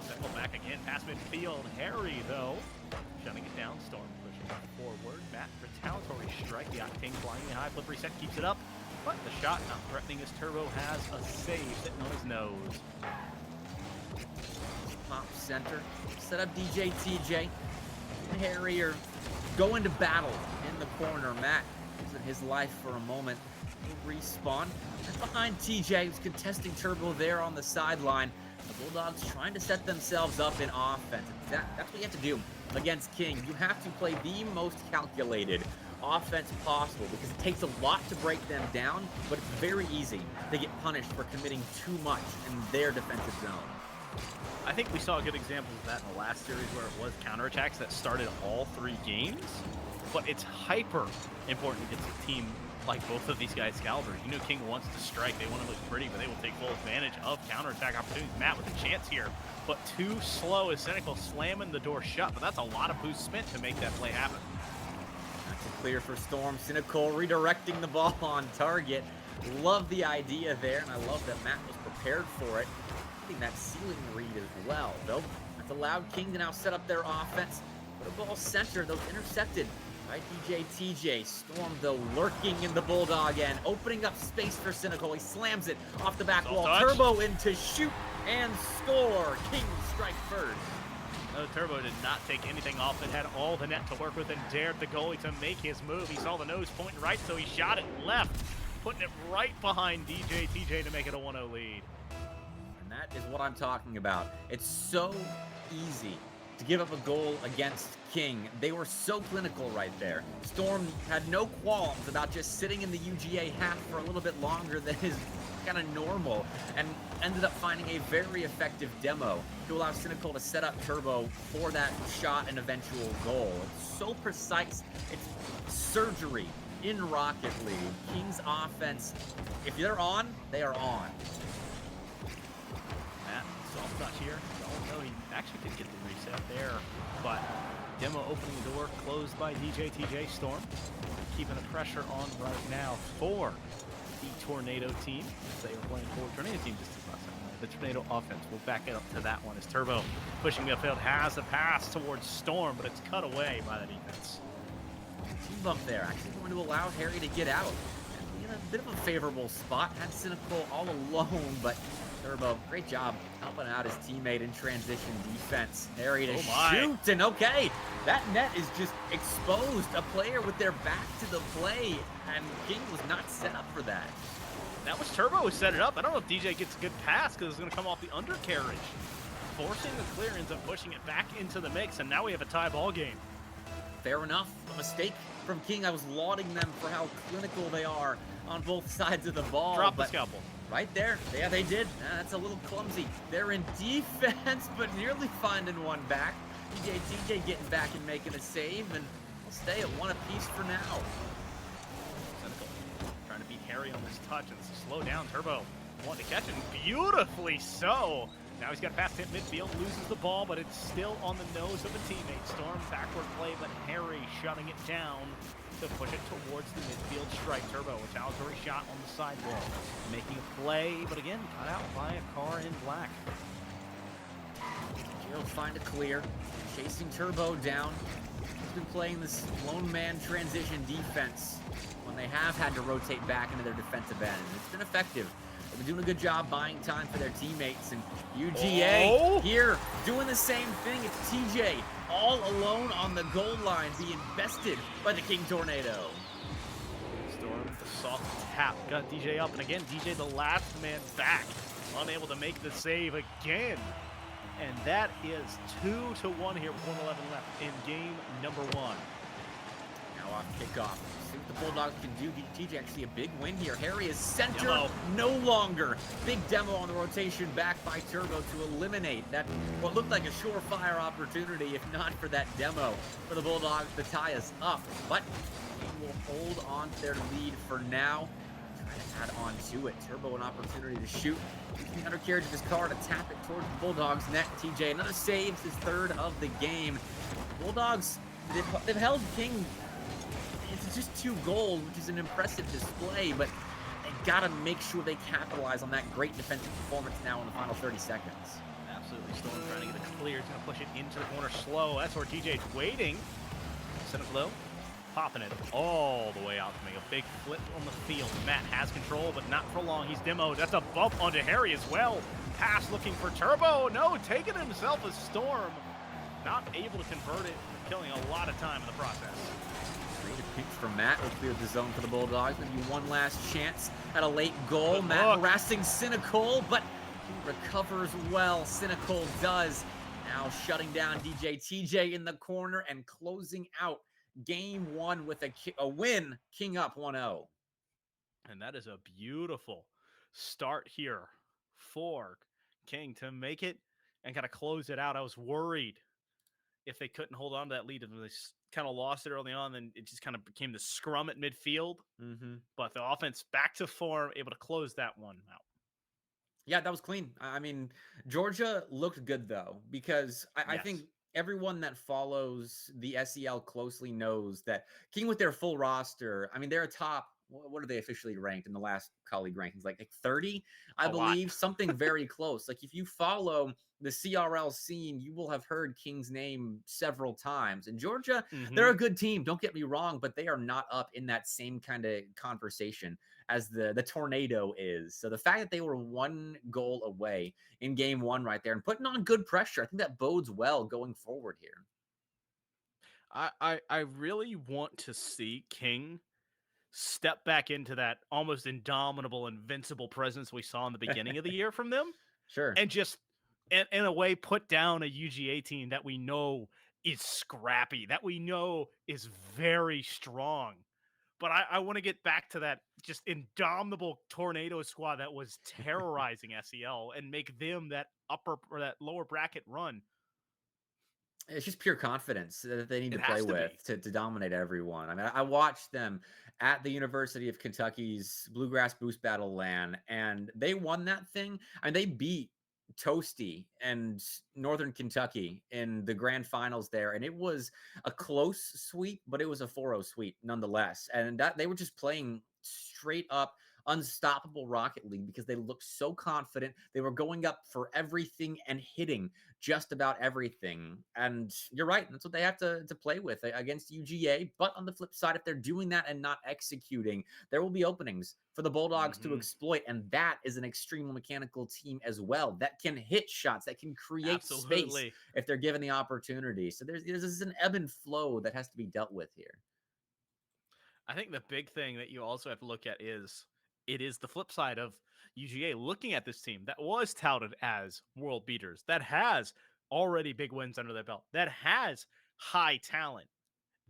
Cynical back again, past midfield. Harry, though, shutting it down. Storm pushing forward. Matt, retaliatory strike. The Octane flying high. Flip reset keeps it up, but the shot not threatening as Turbo has a save sitting on his nose. Pop center, set up DJ TJ. And Harry are going to battle in the corner. Matt using his life for a moment. He'll respawn. And behind TJ, who's contesting Turbo there on the sideline. The Bulldogs trying to set themselves up in offense. That's what you have to do against King. You have to play the most calculated offense possible because it takes a lot to break them down, but it's very easy to get punished for committing too much in their defensive zone. I think we saw a good example of that in the last series where it was counterattacks that started all 3 games, but it's hyper important against a team like both of these guys' calibers. You know King wants to strike, they want to look pretty, but they will take full advantage of counterattack opportunities. Matt with a chance here, but too slow as Cynical slamming the door shut, but that's a lot of boost spent to make that play happen. That's a clear for Storm. Cynical redirecting the ball on target. Love the idea there, and I love that Matt was prepared for it. Getting that ceiling read as well, though. That's allowed King to now set up their offense. Put a ball center, those intercepted by DJ TJ. Storm, though, lurking in the Bulldog end, opening up space for Cynical. He slams it off the back wall. Turbo in to shoot and score. King strike first. No, Turbo did not take anything off. It had all the net to work with and dared the goalie to make his move. He saw the nose pointing right, so he shot it left, putting it right behind DJ TJ to make it a 1-0 lead. And that is what I'm talking about. It's so easy to give up a goal against King. They were so clinical right there. Storm had no qualms about just sitting in the UGA half for a little bit longer than is kind of normal, and ended up finding a very effective demo to allow Cynical to set up Turbo for that shot and eventual goal. It's so precise. It's surgery in Rocket League. King's offense, if they're on, they are on. Matt, soft touch here. Oh no, he actually did get the reset there, but demo opening the door, closed by DJ TJ. Storm keeping the pressure on right now for the Tornado team. They were playing for Tornado team just last time. The Tornado offense. We'll back it up to that one as Turbo pushing midfield has a pass towards Storm, but it's cut away by the defense. Team bump there, actually going to allow Harry to get out. And in a bit of a favorable spot, had Cynical all alone, but Turbo, great job helping out his teammate in transition defense. Harry to shoot, and okay, that net is just exposed. A player with their back to the play, and King was not set up for that. That was Turbo who set it up. I don't know if DJ gets a good pass because it's going to come off the undercarriage. Forcing the clearance and pushing it back into the mix, and now we have a tie ball game. Fair enough. A mistake from King. I was lauding them for how clinical they are on both sides of the ball. Drop the scalpel. Right there. Yeah, they did. That's a little clumsy. They're in defense, but nearly finding one back. TJ getting back and making a save, and we'll stay at one apiece for now. Cynical trying to beat Harry on this touch, and slow down Turbo. Wanting to catch it, beautifully so. Now he's got to pass hit midfield, loses the ball, but it's still on the nose of a teammate. Storm backward play, but Harry shutting it down to push it towards the midfield strike. Turbo, retaliatory shot on the sidewall, making a play, but again, cut out by a car in black. Gerald find a clear, chasing Turbo down. He's been playing this lone man transition defense when they have had to rotate back into their defensive end. It's been effective. They've been doing a good job buying time for their teammates, and UGA here doing the same thing. It's TJ all alone on the goal line, being bested by the King Tornado. Storm with a soft tap, got DJ up, and again, DJ the last man back, unable to make the save again. And that is 2-1 here with 1:11 left in game number 1. Now off kickoff. See what the Bulldogs can do. TJ actually a big win here. Harry is center Demo. no longer. Big demo on the rotation back by Turbo to eliminate that what looked like a surefire opportunity, if not for that demo for the Bulldogs to tie us up. But they will hold on to their lead for now. Try to add on to it. Turbo an opportunity to shoot. Using the undercarriage of his car to tap it towards the Bulldogs net. TJ another saves, his third of the game. Bulldogs, they've held King. It's just 2 goals, which is an impressive display, but they gotta make sure they capitalize on that great defensive performance now in the final 30 seconds. Absolutely. Storm trying to get it clear. He's going to push it into the corner slow. That's where TJ's waiting. Center low. Popping it all the way out to make a big flip on the field. Matt has control, but not for long. He's demoed. That's a bump onto Harry as well. Pass looking for Turbo. No, taking it himself as Storm. Not able to convert it, killing a lot of time in the process. Creative pinch from Matt will clear the zone for the Bulldogs. Maybe one last chance at a late goal. Matt harassing Cynical, but he recovers well. Cynical does. Now shutting down DJ TJ in the corner and closing out game 1 with a win. King up 1-0. And that is a beautiful start here for King to make it and kind of close it out. I was worried if they couldn't hold on to that lead, and they kind of lost it early on, then it just kind of became the scrum at midfield. But the offense back to form, able to close that one out. Yeah, that was clean. I mean, Georgia looked good, though, because I think everyone that follows the SEL closely knows that King with their full roster, I mean, they're a top, what are they officially ranked in the last colleague rankings? Like 30, I believe, something very close. Like if you follow the CRL scene, you will have heard King's name several times. And Georgia, they're a good team. Don't get me wrong, but they are not up in that same kind of conversation as the Tornado is. So the fact that they were 1 goal away in game 1 right there and putting on good pressure, I think that bodes well going forward here. I really want to see King step back into that almost indomitable, invincible presence we saw in the beginning of the year from them. Sure. And just, in a way, put down a UGA team that we know is scrappy, that we know is very strong. But I want to get back to that just indomitable Tornado squad that was terrorizing SEL and make them that upper or that lower bracket run. It's just pure confidence that they need to play with to dominate everyone. I mean, I watched them at the University of Kentucky's Bluegrass Boost Battle LAN, and they won that thing. I mean, they beat Toasty and Northern Kentucky in the grand finals there, and it was a close sweep, but it was a 4-0 sweep nonetheless. And that they were just playing straight up unstoppable Rocket League because they looked so confident. They were going up for everything and hitting just about everything. And you're right, that's what they have to play with against UGA. But on the flip side, if they're doing that and not executing, there will be openings for the Bulldogs to exploit. And that is an extremely mechanical team as well that can hit shots, that can create space if they're given the opportunity. So there's an ebb and flow that has to be dealt with here. I think the big thing that you also have to look at is it is the flip side of UGA looking at this team that was touted as world beaters, that has already big wins under their belt, that has high talent.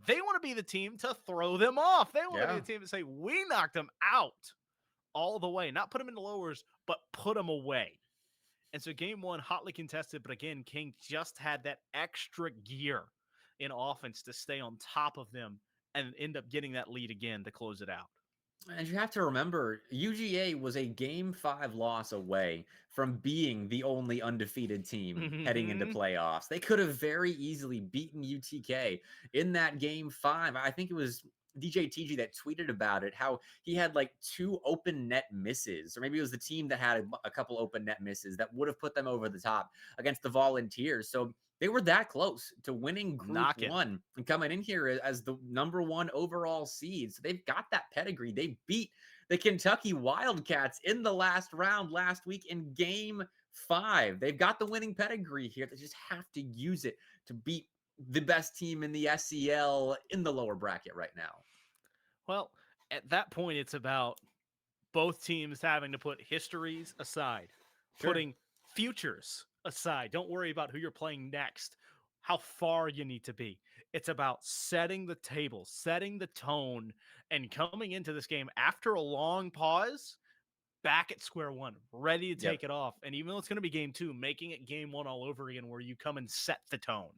They want to be the team to throw them off. They want to be the team to say, we knocked them out all the way, not put them in the lowers, but put them away. And so game one, hotly contested, but again, King just had that extra gear in offense to stay on top of them and end up getting that lead again to close it out. And you have to remember, UGA was a Game 5 loss away from being the only undefeated team heading into playoffs. They could have very easily beaten UTK in that Game 5. I think it was DJ TG that tweeted about it, how he had like 2 open net misses, or maybe it was the team that had a couple open net misses that would have put them over the top against the Volunteers. So they were that close to winning Group 1 and coming in here as the #1 overall seed. So they've got that pedigree. They beat the Kentucky Wildcats in the last round last week in Game 5. They've got the winning pedigree here. They just have to use it to beat the best team in the SCL in the lower bracket right now. Well, at that point, it's about both teams having to put histories aside, putting futures aside. Don't worry about who you're playing next, how far you need to be. It's about setting the table, setting the tone, and coming into this game after a long pause, back at square one, ready to take it off. And even though it's going to be game 2, making it game 1 all over again, where you come and set the tone.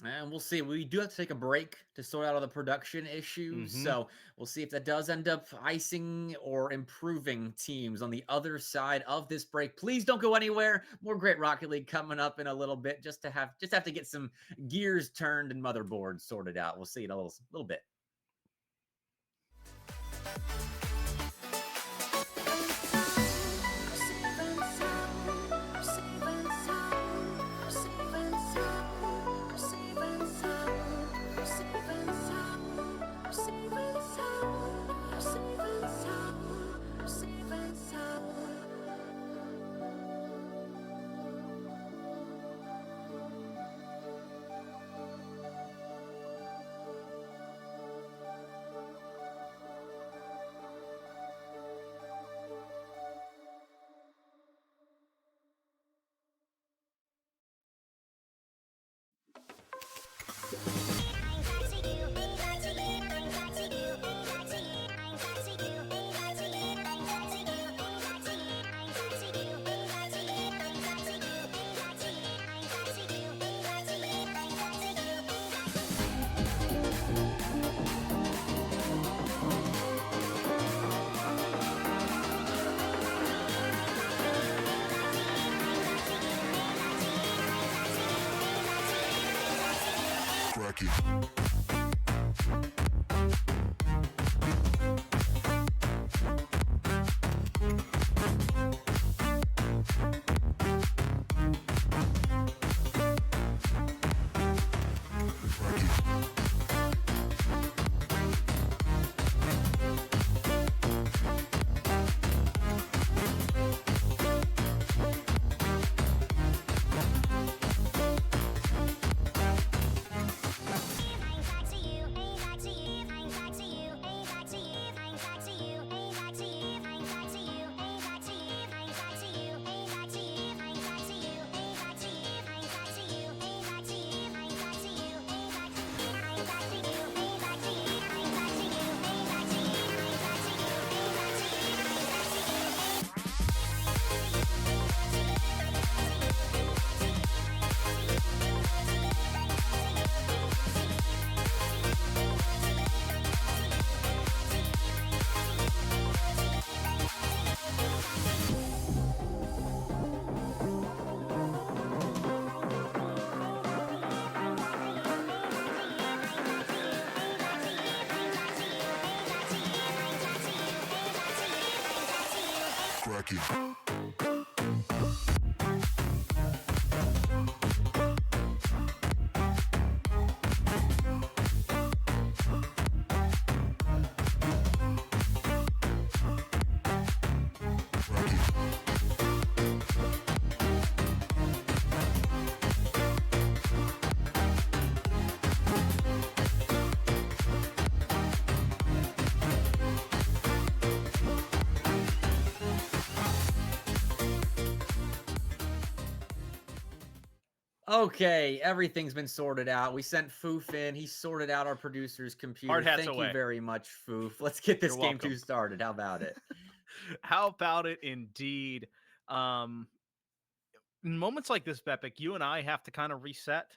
And we'll see. We do have to take a break to sort out all the production issues. So we'll see if that does end up icing or improving teams on the other side of this break. Please don't go anywhere. More great Rocket League coming up in a little bit. Just have to get some gears turned and motherboards sorted out. We'll see in a little bit. Okay, everything's been sorted out. We sent Foof in. He sorted out our producer's computer. Hard hats Thank away. you very much, Foof. Let's get this You're game welcome. 2 started. How about it? How about it indeed? In moments like this, Bepic, you and I have to kind of reset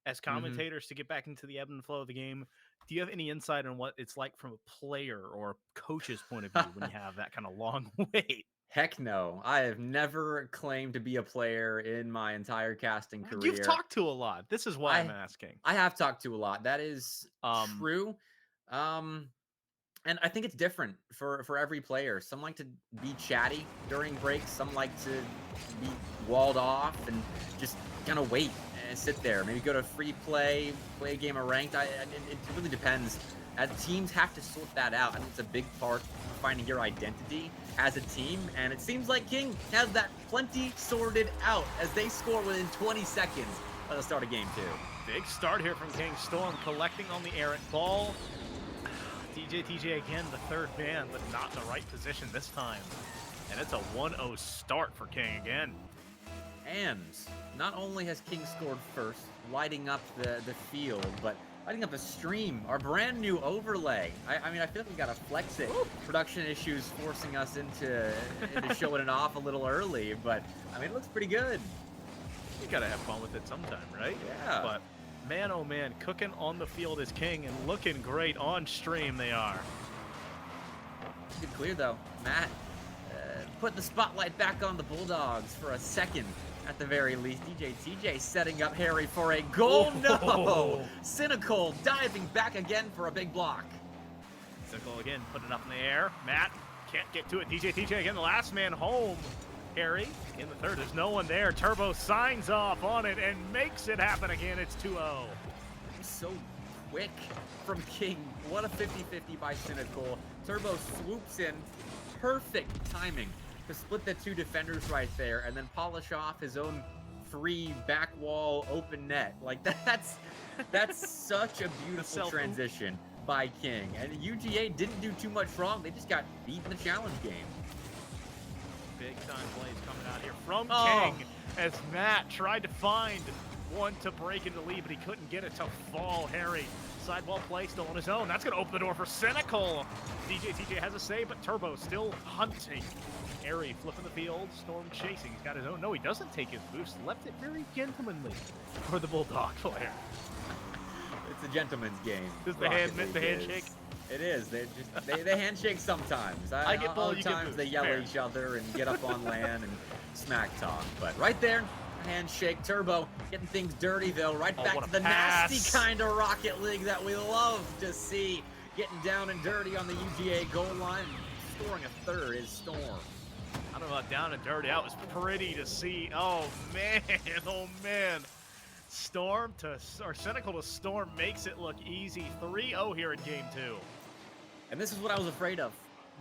as commentators to get back into the ebb and flow of the game. Do you have any insight on what it's like from a player or a coach's point of view when you have that kind of long wait? Heck no. I have never claimed to be a player in my entire casting career. You've talked to a lot. This is why I'm asking. I have talked to a lot. That is true. And I think it's different for every player. Some like to be chatty during breaks. Some like to be walled off and just kind of wait and sit there. Maybe go to free play a game of ranked. It really depends. Teams have to sort that out. I think it's a big part of finding your identity as a team. And it seems like King has that plenty sorted out as they score within 20 seconds at the start of game 2. Big start here from King. Storm collecting on the errant ball. TJ again, the third man, but not in the right position this time. And it's a 1-0 start for King again. And not only has King scored first, lighting up the field, but lighting up the stream, our brand new overlay. I mean, I feel like we gotta flex it. Woo! Production issues forcing us into showing it off a little early, but I mean, it looks pretty good. You gotta have fun with it sometime, right? Yeah. But man, oh man, cooking on the field is King and looking great on stream they are. Good clear though. Matt put the spotlight back on the Bulldogs for a second at the very least. TJ setting up Harry for a goal. No! Cynical diving back again for a big block. Cynical again, putting it up in the air. Matt can't get to it. TJ again, the last man home. Harry in the third, there's no one there. Turbo signs off on it and makes it happen again. It's 2-0. So quick from King. What a 50-50 by Cynical. Turbo swoops in. Perfect timing to split the two defenders right there and then polish off his own free back wall open net. Like that's such a beautiful transition by King. And UGA didn't do too much wrong. They just got beat in the challenge game. Big time plays coming out here from King as Matt tried to find one to break into the lead, but he couldn't get it to fall. Harry, sidewall play still on his own. That's going to open the door for Cynical. TJ has a save, but Turbo still hunting. Harry flipping the field, Storm chasing. He's got his own. No, he doesn't take his boost. Left it very gentlemanly for the Bulldog player. It's a gentleman's game. This is the handshake. It is. They handshake sometimes. I get ball, other you times get they yell at each other and get up on land and smack talk. But right there, handshake. Turbo getting things dirty though. Right back to the nasty kind of Rocket League that we love to see. Getting down and dirty on the UGA goal line. Scoring a third is Storm. I don't know about down and dirty. That was pretty to see. Oh man, oh man. Cynical to Storm makes it look easy. 3-0 here in game 2. And this is what I was afraid of.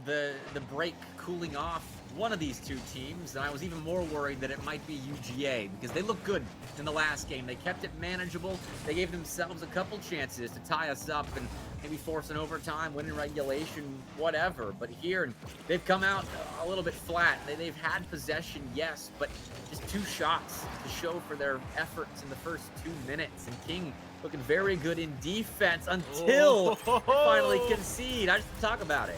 The break cooling off one of these two teams, and I was even more worried that it might be UGA because they looked good in the last game. They kept it manageable. They gave themselves a couple chances to tie us up and maybe force an overtime, win in regulation, whatever. But here, they've come out a little bit flat. They've had possession, yes, but just 2 shots to show for their efforts in the first 2 minutes. And King looking very good in defense until they finally concede. I just talk about it.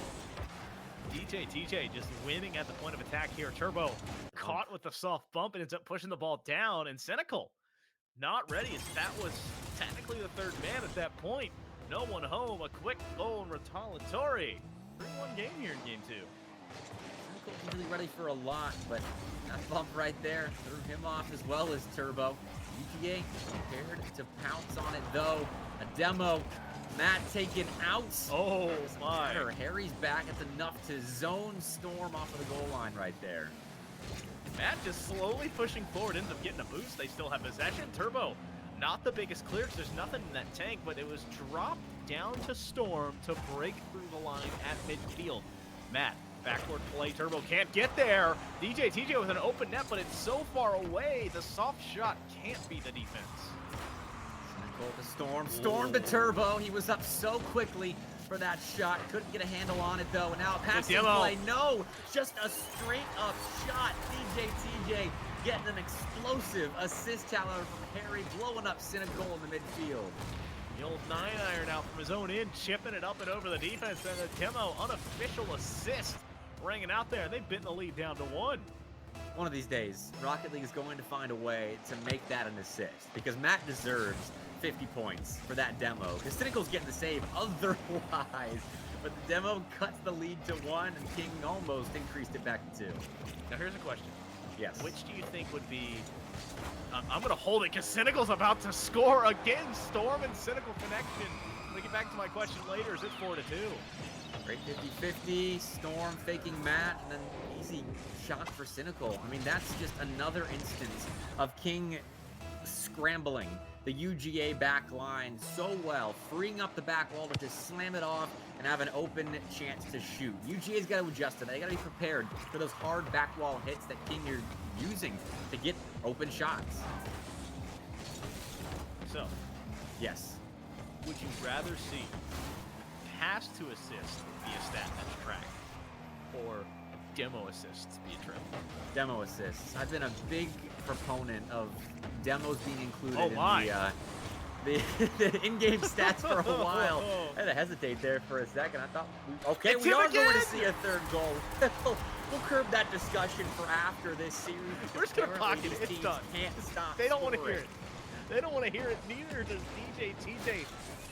TJ just winning at the point of attack here. Turbo caught with the soft bump and ends up pushing the ball down. And Cynical not ready as that was technically the third man at that point. No one home. A quick goal and retaliatory. 3-1 game here in game 2. Cynical's really ready for a lot, but that bump right there threw him off as well as Turbo. UGA prepared to pounce on it though. A demo Matt taken out. Oh, Doesn't my. matter. Harry's back. It's enough to zone Storm off of the goal line right there. Matt just slowly pushing forward, ends up getting a boost. They still have possession. Turbo, not the biggest clear because there's nothing in that tank, but it was dropped down to Storm to break through the line at midfield. Matt, backward play. Turbo can't get there. DJ TJ with an open net, but it's so far away. The soft shot can't beat the defense. Cynical to Storm. Storm to Turbo. He was up so quickly for that shot. Couldn't get a handle on it, though. And now a passing play. No, just a straight-up shot. DJ TJ getting an explosive assist, however, from Harry, blowing up Cynical in the midfield. The old 9-iron out from his own end, chipping it up and over the defense, and a demo unofficial assist ringing out there. They've bitten the lead down to 1. One of these days, Rocket League is going to find a way to make that an assist, because Matt deserves 50 points for that demo, because Cynical's getting the save otherwise, but the demo cuts the lead to 1, and King almost increased it back to 2. Now here's a question. Yes. Which do you think would be... I'm going to hold it because Cynical's about to score again. Storm and Cynical connection. We'll get back to my question later. Is it 4-2? Great 50-50, Storm faking Matt, and then easy shot for Cynical. I mean, that's just another instance of King scrambling the UGA back line so well, freeing up the back wall to just slam it off and have an open chance to shoot. UGA's got to adjust to that. They got to be prepared for those hard back wall hits that King are using to get open shots. So, yes. would you rather see pass to assist be a stat that's tracked, or demo assists be a trip? Demo assists. I've been a big proponent of demos being included in the in-game stats for a while. I had to hesitate there for a second. I thought, we are going to see a third goal. We'll curb that discussion for after this series. We're just going to pocket it. It's done. Can't stop. They don't want to hear it. They don't want to hear it. Neither does DJ TJ.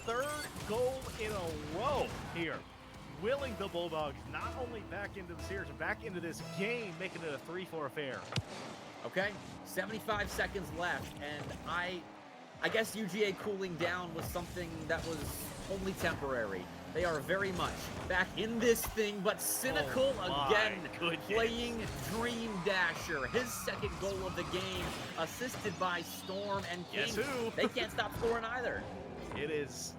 Third goal in a row here, willing the Bulldogs not only back into the series, but back into this game, making it a 3-4 affair. Okay, 75 seconds left, and I guess UGA cooling down was something that was only temporary. They are very much back in this thing, but Cynical again playing Dream Dasher. His second goal of the game, assisted by Storm and King. Guess who? They can't stop scoring either. It is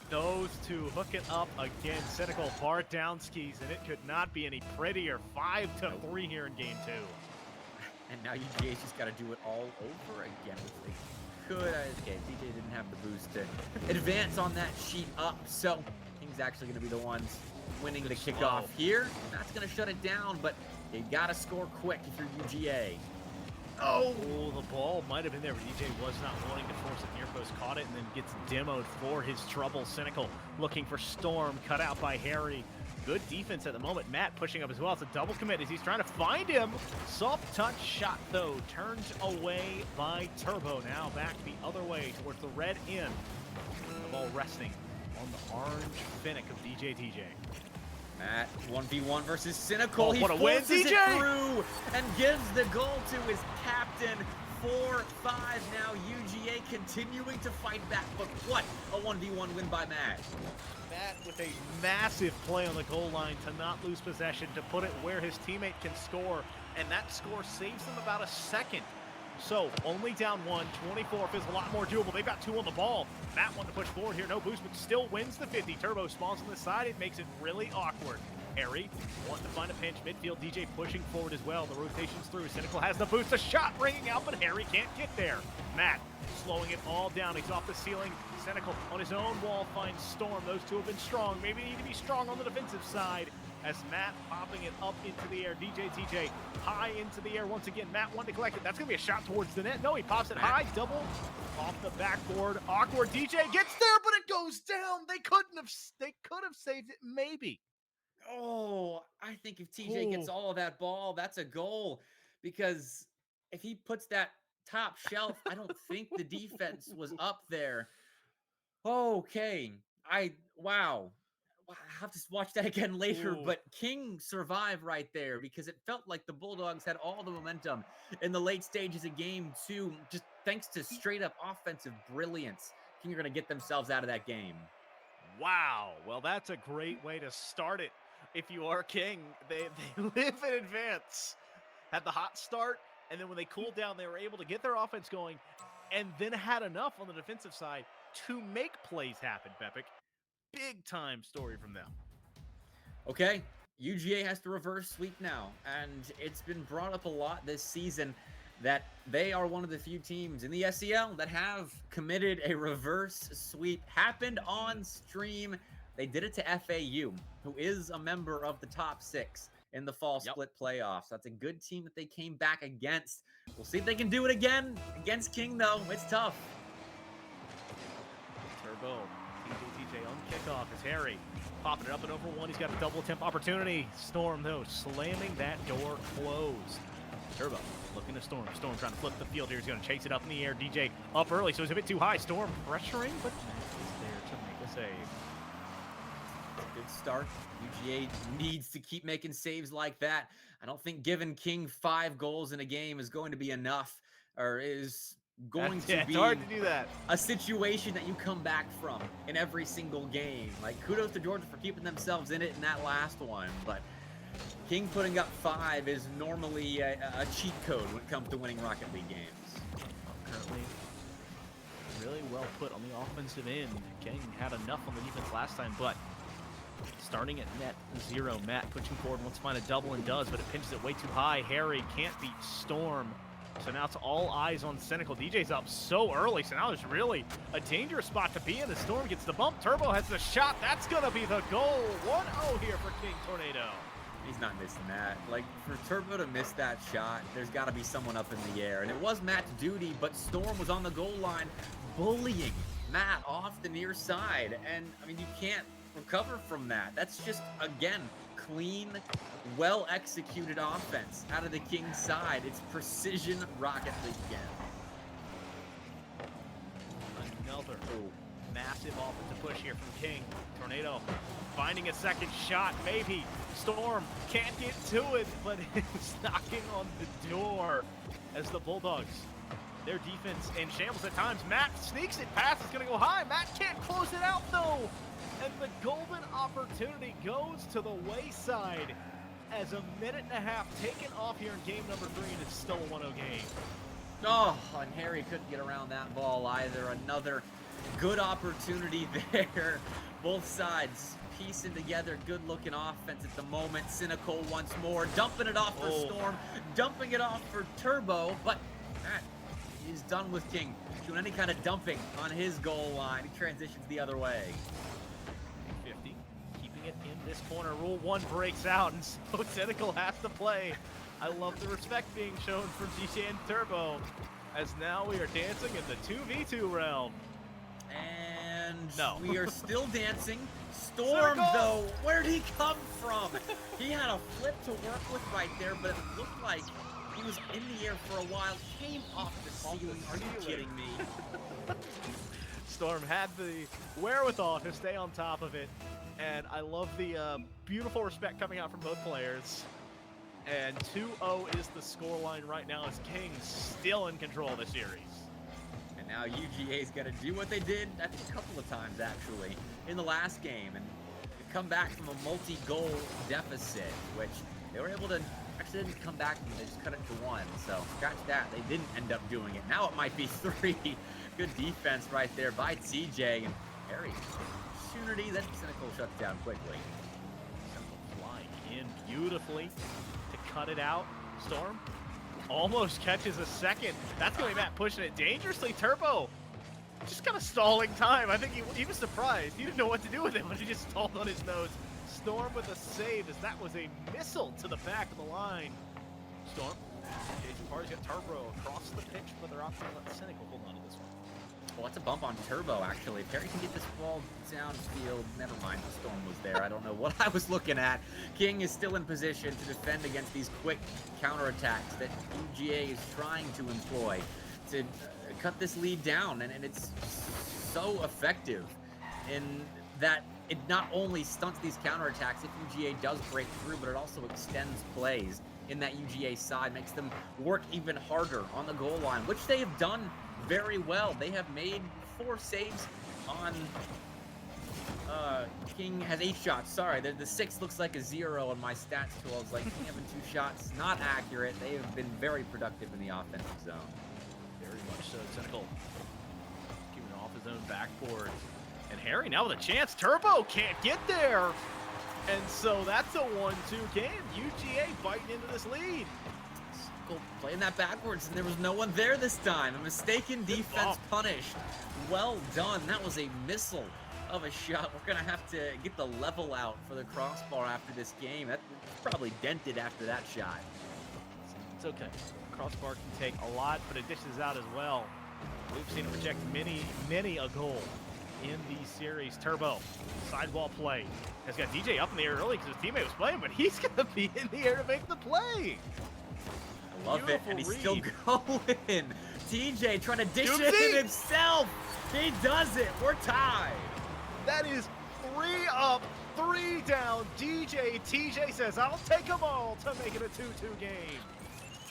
those two hooking up again. Cynical bar down skis, and it could not be any prettier. 5-3 here in game 2. And now UGA's just got to do it all over again, which they could. Okay, DJ didn't have the boost to advance on that sheet up, so King's actually going to be the ones winning the kickoff here. That's going to shut it down, but you got to score quick if you're UGA. Oh, the ball might have been there, but DJ was not wanting to force it near post. Caught it and then gets demoed for his trouble. Cynical looking for Storm, cut out by Harry. Good defense at the moment. Matt pushing up as well. It's a double commit as he's trying to find him. Soft touch shot, though, turned away by Turbo. Now back the other way towards the red end. The ball resting on the orange Finnick of DJ TJ. Matt, 1v1 versus Cynical. He what a win, forces DJ! it through and gives the goal to his captain. 4-5 now. UGA continuing to fight back, but what a 1v1 win by Matt. Matt with a massive play on the goal line to not lose possession, to put it where his teammate can score, and that score saves them about a second. So, only down 1, 24 feels a lot more doable. They've got 2 on the ball. Matt wanting to push forward here, no boost, but still wins the 50. Turbo spawns on the side, it makes it really awkward. Harry wanting to find a pinch midfield. DJ pushing forward as well. The rotation's through. Cynical has the boost, a shot ringing out, but Harry can't get there. Matt slowing it all down. He's off the ceiling. Cynical on his own wall finds Storm. Those two have been strong. Maybe need to be strong on the defensive side as Matt popping it up into the air. DJ TJ high into the air once again. Matt wanting to collect it. That's going to be a shot towards the net. No, he pops it high. Double off the backboard. Awkward. DJ gets there, but it goes down. They could have saved it maybe. Oh, I think if TJ gets all of that ball, that's a goal. Because if he puts that top shelf, I don't think the defense was up there. Okay. Wow. I have to watch that again later, but King survived right there because it felt like the Bulldogs had all the momentum in the late stages of game 2, just thanks to straight up offensive brilliance. King are going to get themselves out of that game. Wow. Well, that's a great way to start it. If you are King, they live in advance. Had the hot start, and then when they cooled down, they were able to get their offense going, and then had enough on the defensive side to make plays happen, Bepic. Big time story from them. Okay, UGA has to reverse sweep now, and it's been brought up a lot this season that they are one of the few teams in the SEL that have committed a reverse sweep. Happened on stream. They did it to FAU, who is a member of the top 6 in the fall split playoffs. That's a good team that they came back against. We'll see if they can do it again against King, though. It's tough. Turbo, TJ on kickoff is Harry. Popping it up and over one. He's got a double attempt opportunity. Storm, though, slamming that door closed. Turbo looking to Storm. Storm trying to flip the field here. He's going to chase it up in the air. DJ up early, so he's a bit too high. Storm pressuring, but is there to make a save. Good start. UGA needs to keep making saves like that. I don't think giving King 5 goals in a game is going to be enough, or is going to be it's hard to do that. A situation that you come back from in every single game. Like, kudos to Georgia for keeping themselves in it in that last one, but King putting up 5 is normally a cheat code when it comes to winning Rocket League games. Currently really well put on the offensive end. King had enough on the defense last time, but starting at net 0. Matt pushing forward, wants to find a double and does, but it pinches it way too high. Harry can't beat Storm. So now it's all eyes on Cynical. DJ's up so early, so now there's really a dangerous spot to be in. The Storm gets the bump. Turbo has the shot. That's going to be the goal. 1-0 here for King Tornado. He's not missing that. Like, for Turbo to miss that shot, there's got to be someone up in the air. And it was Matt's duty, but Storm was on the goal line bullying Matt off the near side. And, I mean, you can't recover from that. That's just, again, clean, well-executed offense out of the King's side. It's precision Rocket League again. Another massive offensive push here from King. Tornado finding a second shot, maybe. Storm can't get to it, but it's knocking on the door as the Bulldogs, their defense in shambles at times. Matt sneaks it past, it's going to go high. Matt can't close it out, though. And the golden opportunity goes to the wayside as a minute and a half taken off here in game number 3, and it's still a 1-0 game. Oh, and Harry couldn't get around that ball either. Another good opportunity there. Both sides piecing together good-looking offense at the moment. Cynical once more, dumping it off for Storm, dumping it off for Turbo, but Matt is done with King doing any kind of dumping on his goal line. He transitions the other way. 50, keeping it in this corner. Rule 1 breaks out, and so Cynical has to play. I love the respect being shown for DJ and Turbo, as now we are dancing in the 2v2 realm. And no. We are still dancing. Storm, though, where'd he come from? He had a flip to work with right there, but it looked like he was in the air for a while, came off the ceiling. Are you kidding me? Storm had the wherewithal to stay on top of it, and I love the beautiful respect coming out from both players. And 2-0 is the scoreline right now as King's still in control of the series. And now UGA's got to do what they did, I think, a couple of times, actually, in the last game, and come back from a multi-goal deficit, which they were able to, actually didn't come back from, they just cut it to 1, so scratch that, they didn't end up doing it. Now it might be 3. Good defense right there by TJ, and Harry, opportunity, then Cynical shuts down quickly. Cynical flying in beautifully to cut it out. Storm almost catches a second. That's going to be Matt pushing it dangerously. Turbo just kind of stalling time. I think he was surprised. He didn't know what to do with it, but he just stalled on his nose. Storm with a save, as that was a missile to the back of the line. Storm, Jason Party's got Turbo across the pitch, but they're opting to let Cynical hold on to this one. Well, that's a bump on Turbo, actually. If Harry can get this ball downfield, never mind, the Storm was there. I don't know what I was looking at. King is still in position to defend against these quick counterattacks that UGA is trying to employ to cut this lead down, and it's so effective in that it not only stunts these counterattacks if UGA does break through, but it also extends plays in that UGA side, makes them work even harder on the goal line, which they have done very well. They have made 4 saves on King has 8 shots. Sorry, the 6 looks like a 0 on my stats tool. It's like King having 2 shots. Not accurate. They have been very productive in the offensive zone. Very much so. Cynical keeping off his own backboard. And Harry now with a chance. Turbo can't get there. And so that's a 1-2 game. UGA biting into this lead. Playing that backwards, and there was no one there this time. A mistaken defense punished. Well done. That was a missile of a shot. We're going to have to get the level out for the crossbar after this game. That's probably dented after that shot. It's okay. Crossbar can take a lot, but it dishes out as well. We've seen it reject many a goal in these series. Turbo, sidewall play. Has got DJ up in the air early because his teammate was playing, but he's going to be in the air to make the play. Love it, and he's still going. TJ trying to dish Doozy. it himself. He does it. We're tied. That is 3 up, 3 down. TJ says, I'll take them all to make it a 2-2 game.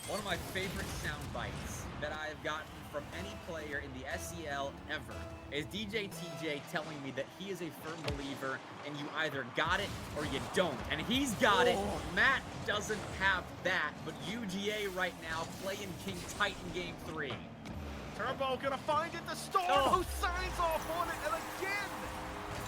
One of my favorite sound bites that I have gotten from any player in the SEL ever is DJ TJ telling me that he is a firm believer and you either got it or you don't. And he's got it. Matt doesn't have that, but UGA right now playing King tight in game 3. Turbo gonna find it, the Storm who signs off on it, and again,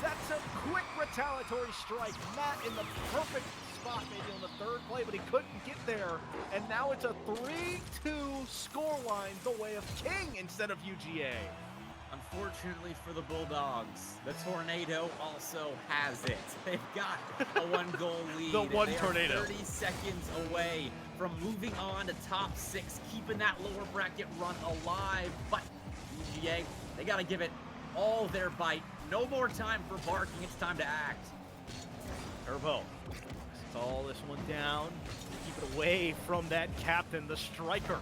that's a quick retaliatory strike. Matt in the perfect spot maybe on the 3rd play, but he couldn't get there. And now it's a 3-2 scoreline the way of King instead of UGA. Unfortunately for the Bulldogs, the Tornado also has it. They've got a 1-goal lead. The one they Tornado. Are 30 seconds away from moving on to top 6, keeping that lower bracket run alive. But UGA, they got to give it all their bite. No more time for barking. It's time to act. Turbo, stall this one down. Keep it away from that captain, the striker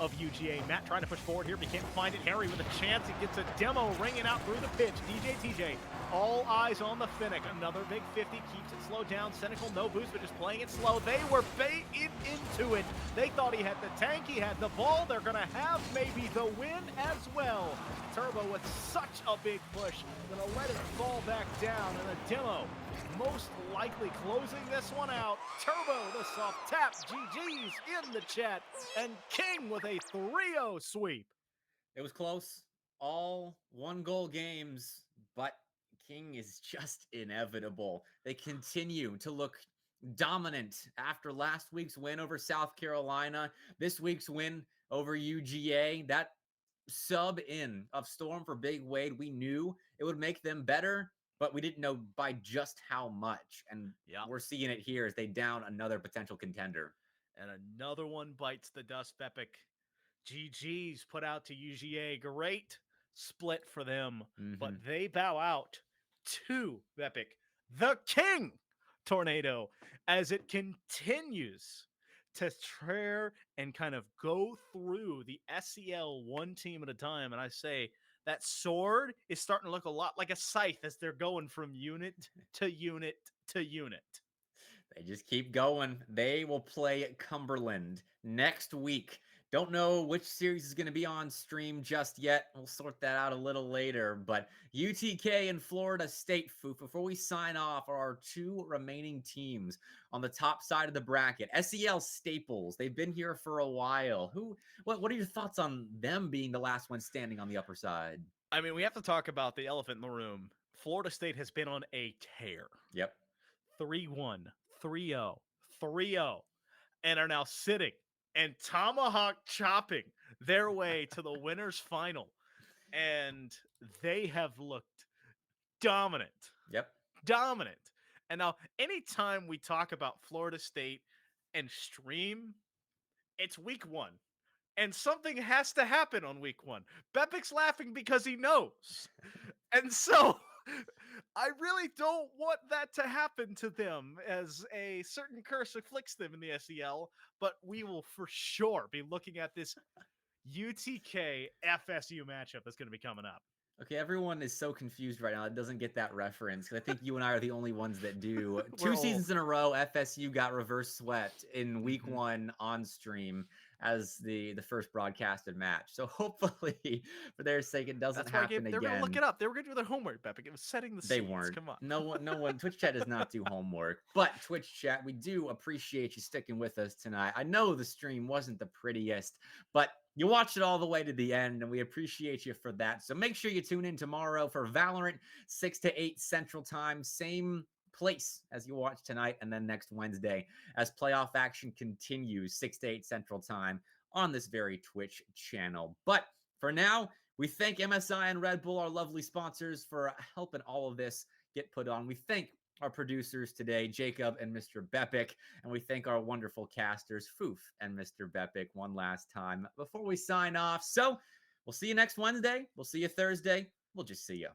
of UGA. Matt trying to push forward here, but he can't find it. Harry with a chance. He gets a demo ringing out through the pitch. DJ TJ, all eyes on the Finnick. Another big 50, keeps it slowed down. Cynical, no boost, but just playing it slow. They were baited into it. They thought he had the tank, he had the ball. They're going to have maybe the win as well. Turbo with such a big push. Going to let it fall back down, and a demo most likely closing this one out. Turbo, the soft tap. GG's in the chat. And King with a 3-0 sweep. It was close. All 1-goal games, but King is just inevitable. They continue to look dominant after last week's win over South Carolina. This week's win over UGA. That sub in of Storm for Big Wade, we knew it would make them better, but we didn't know by just how much. And we're seeing it here as they down another potential contender. And another one bites the dust, Bepic. GG's put out to UGA. Great split for them. But they bow out to Bepic, the King Tornado, as it continues to tear and kind of go through the SEL one team at a time. And I say, that sword is starting to look a lot like a scythe as they're going from unit to unit to unit. They just keep going. They will play Cumberland next week. Don't know which series is going to be on stream just yet. We'll sort that out a little later. But UTK and Florida State, before we sign off, are our 2 remaining teams on the top side of the bracket. SEL staples. They've been here for a while. What are your thoughts on them being the last one standing on the upper side? I mean, we have to talk about the elephant in the room. Florida State has been on a tear. Yep. 3-1, 3-0, 3-0, and are now sitting and tomahawk chopping their way to the winners final. And they have looked dominant. Yep. Dominant. And now anytime we talk about Florida State and stream, it's week 1. And something has to happen on week 1. Bepic's laughing because he knows. And so I really don't want that to happen to them, as a certain curse afflicts them in the SEL, but we will for sure be looking at this UTK FSU matchup that's going to be coming up. Okay, everyone is so confused right now. It doesn't get that reference, because I think you and I are the only ones that do. 2 seasons in a row, FSU got reverse swept in week 1 on stream. as the first broadcasted match. So hopefully, for their sake, it doesn't That's why happen they were gonna look again. it up. They were gonna do their homework, Bepic. It was setting the They scenes. weren't. Come on. No one. Twitch chat does not do homework. But Twitch chat, we do appreciate you sticking with us tonight. I know the stream wasn't the prettiest, but you watched it all the way to the end, and we appreciate you for that. So make sure you tune in tomorrow for Valorant, 6 to 8 Central Time, same place as you watch tonight, and then next Wednesday as playoff action continues, 6 to 8 Central Time on this very Twitch channel. But for now, we thank MSI and Red Bull, our lovely sponsors, for helping all of this get put on. We thank our producers today, Jacob and Mr. Bepic, and we thank our wonderful casters, Foof and Mr. Bepic, one last time before we sign off. So we'll see you next Wednesday. We'll see you Thursday. We'll just see you.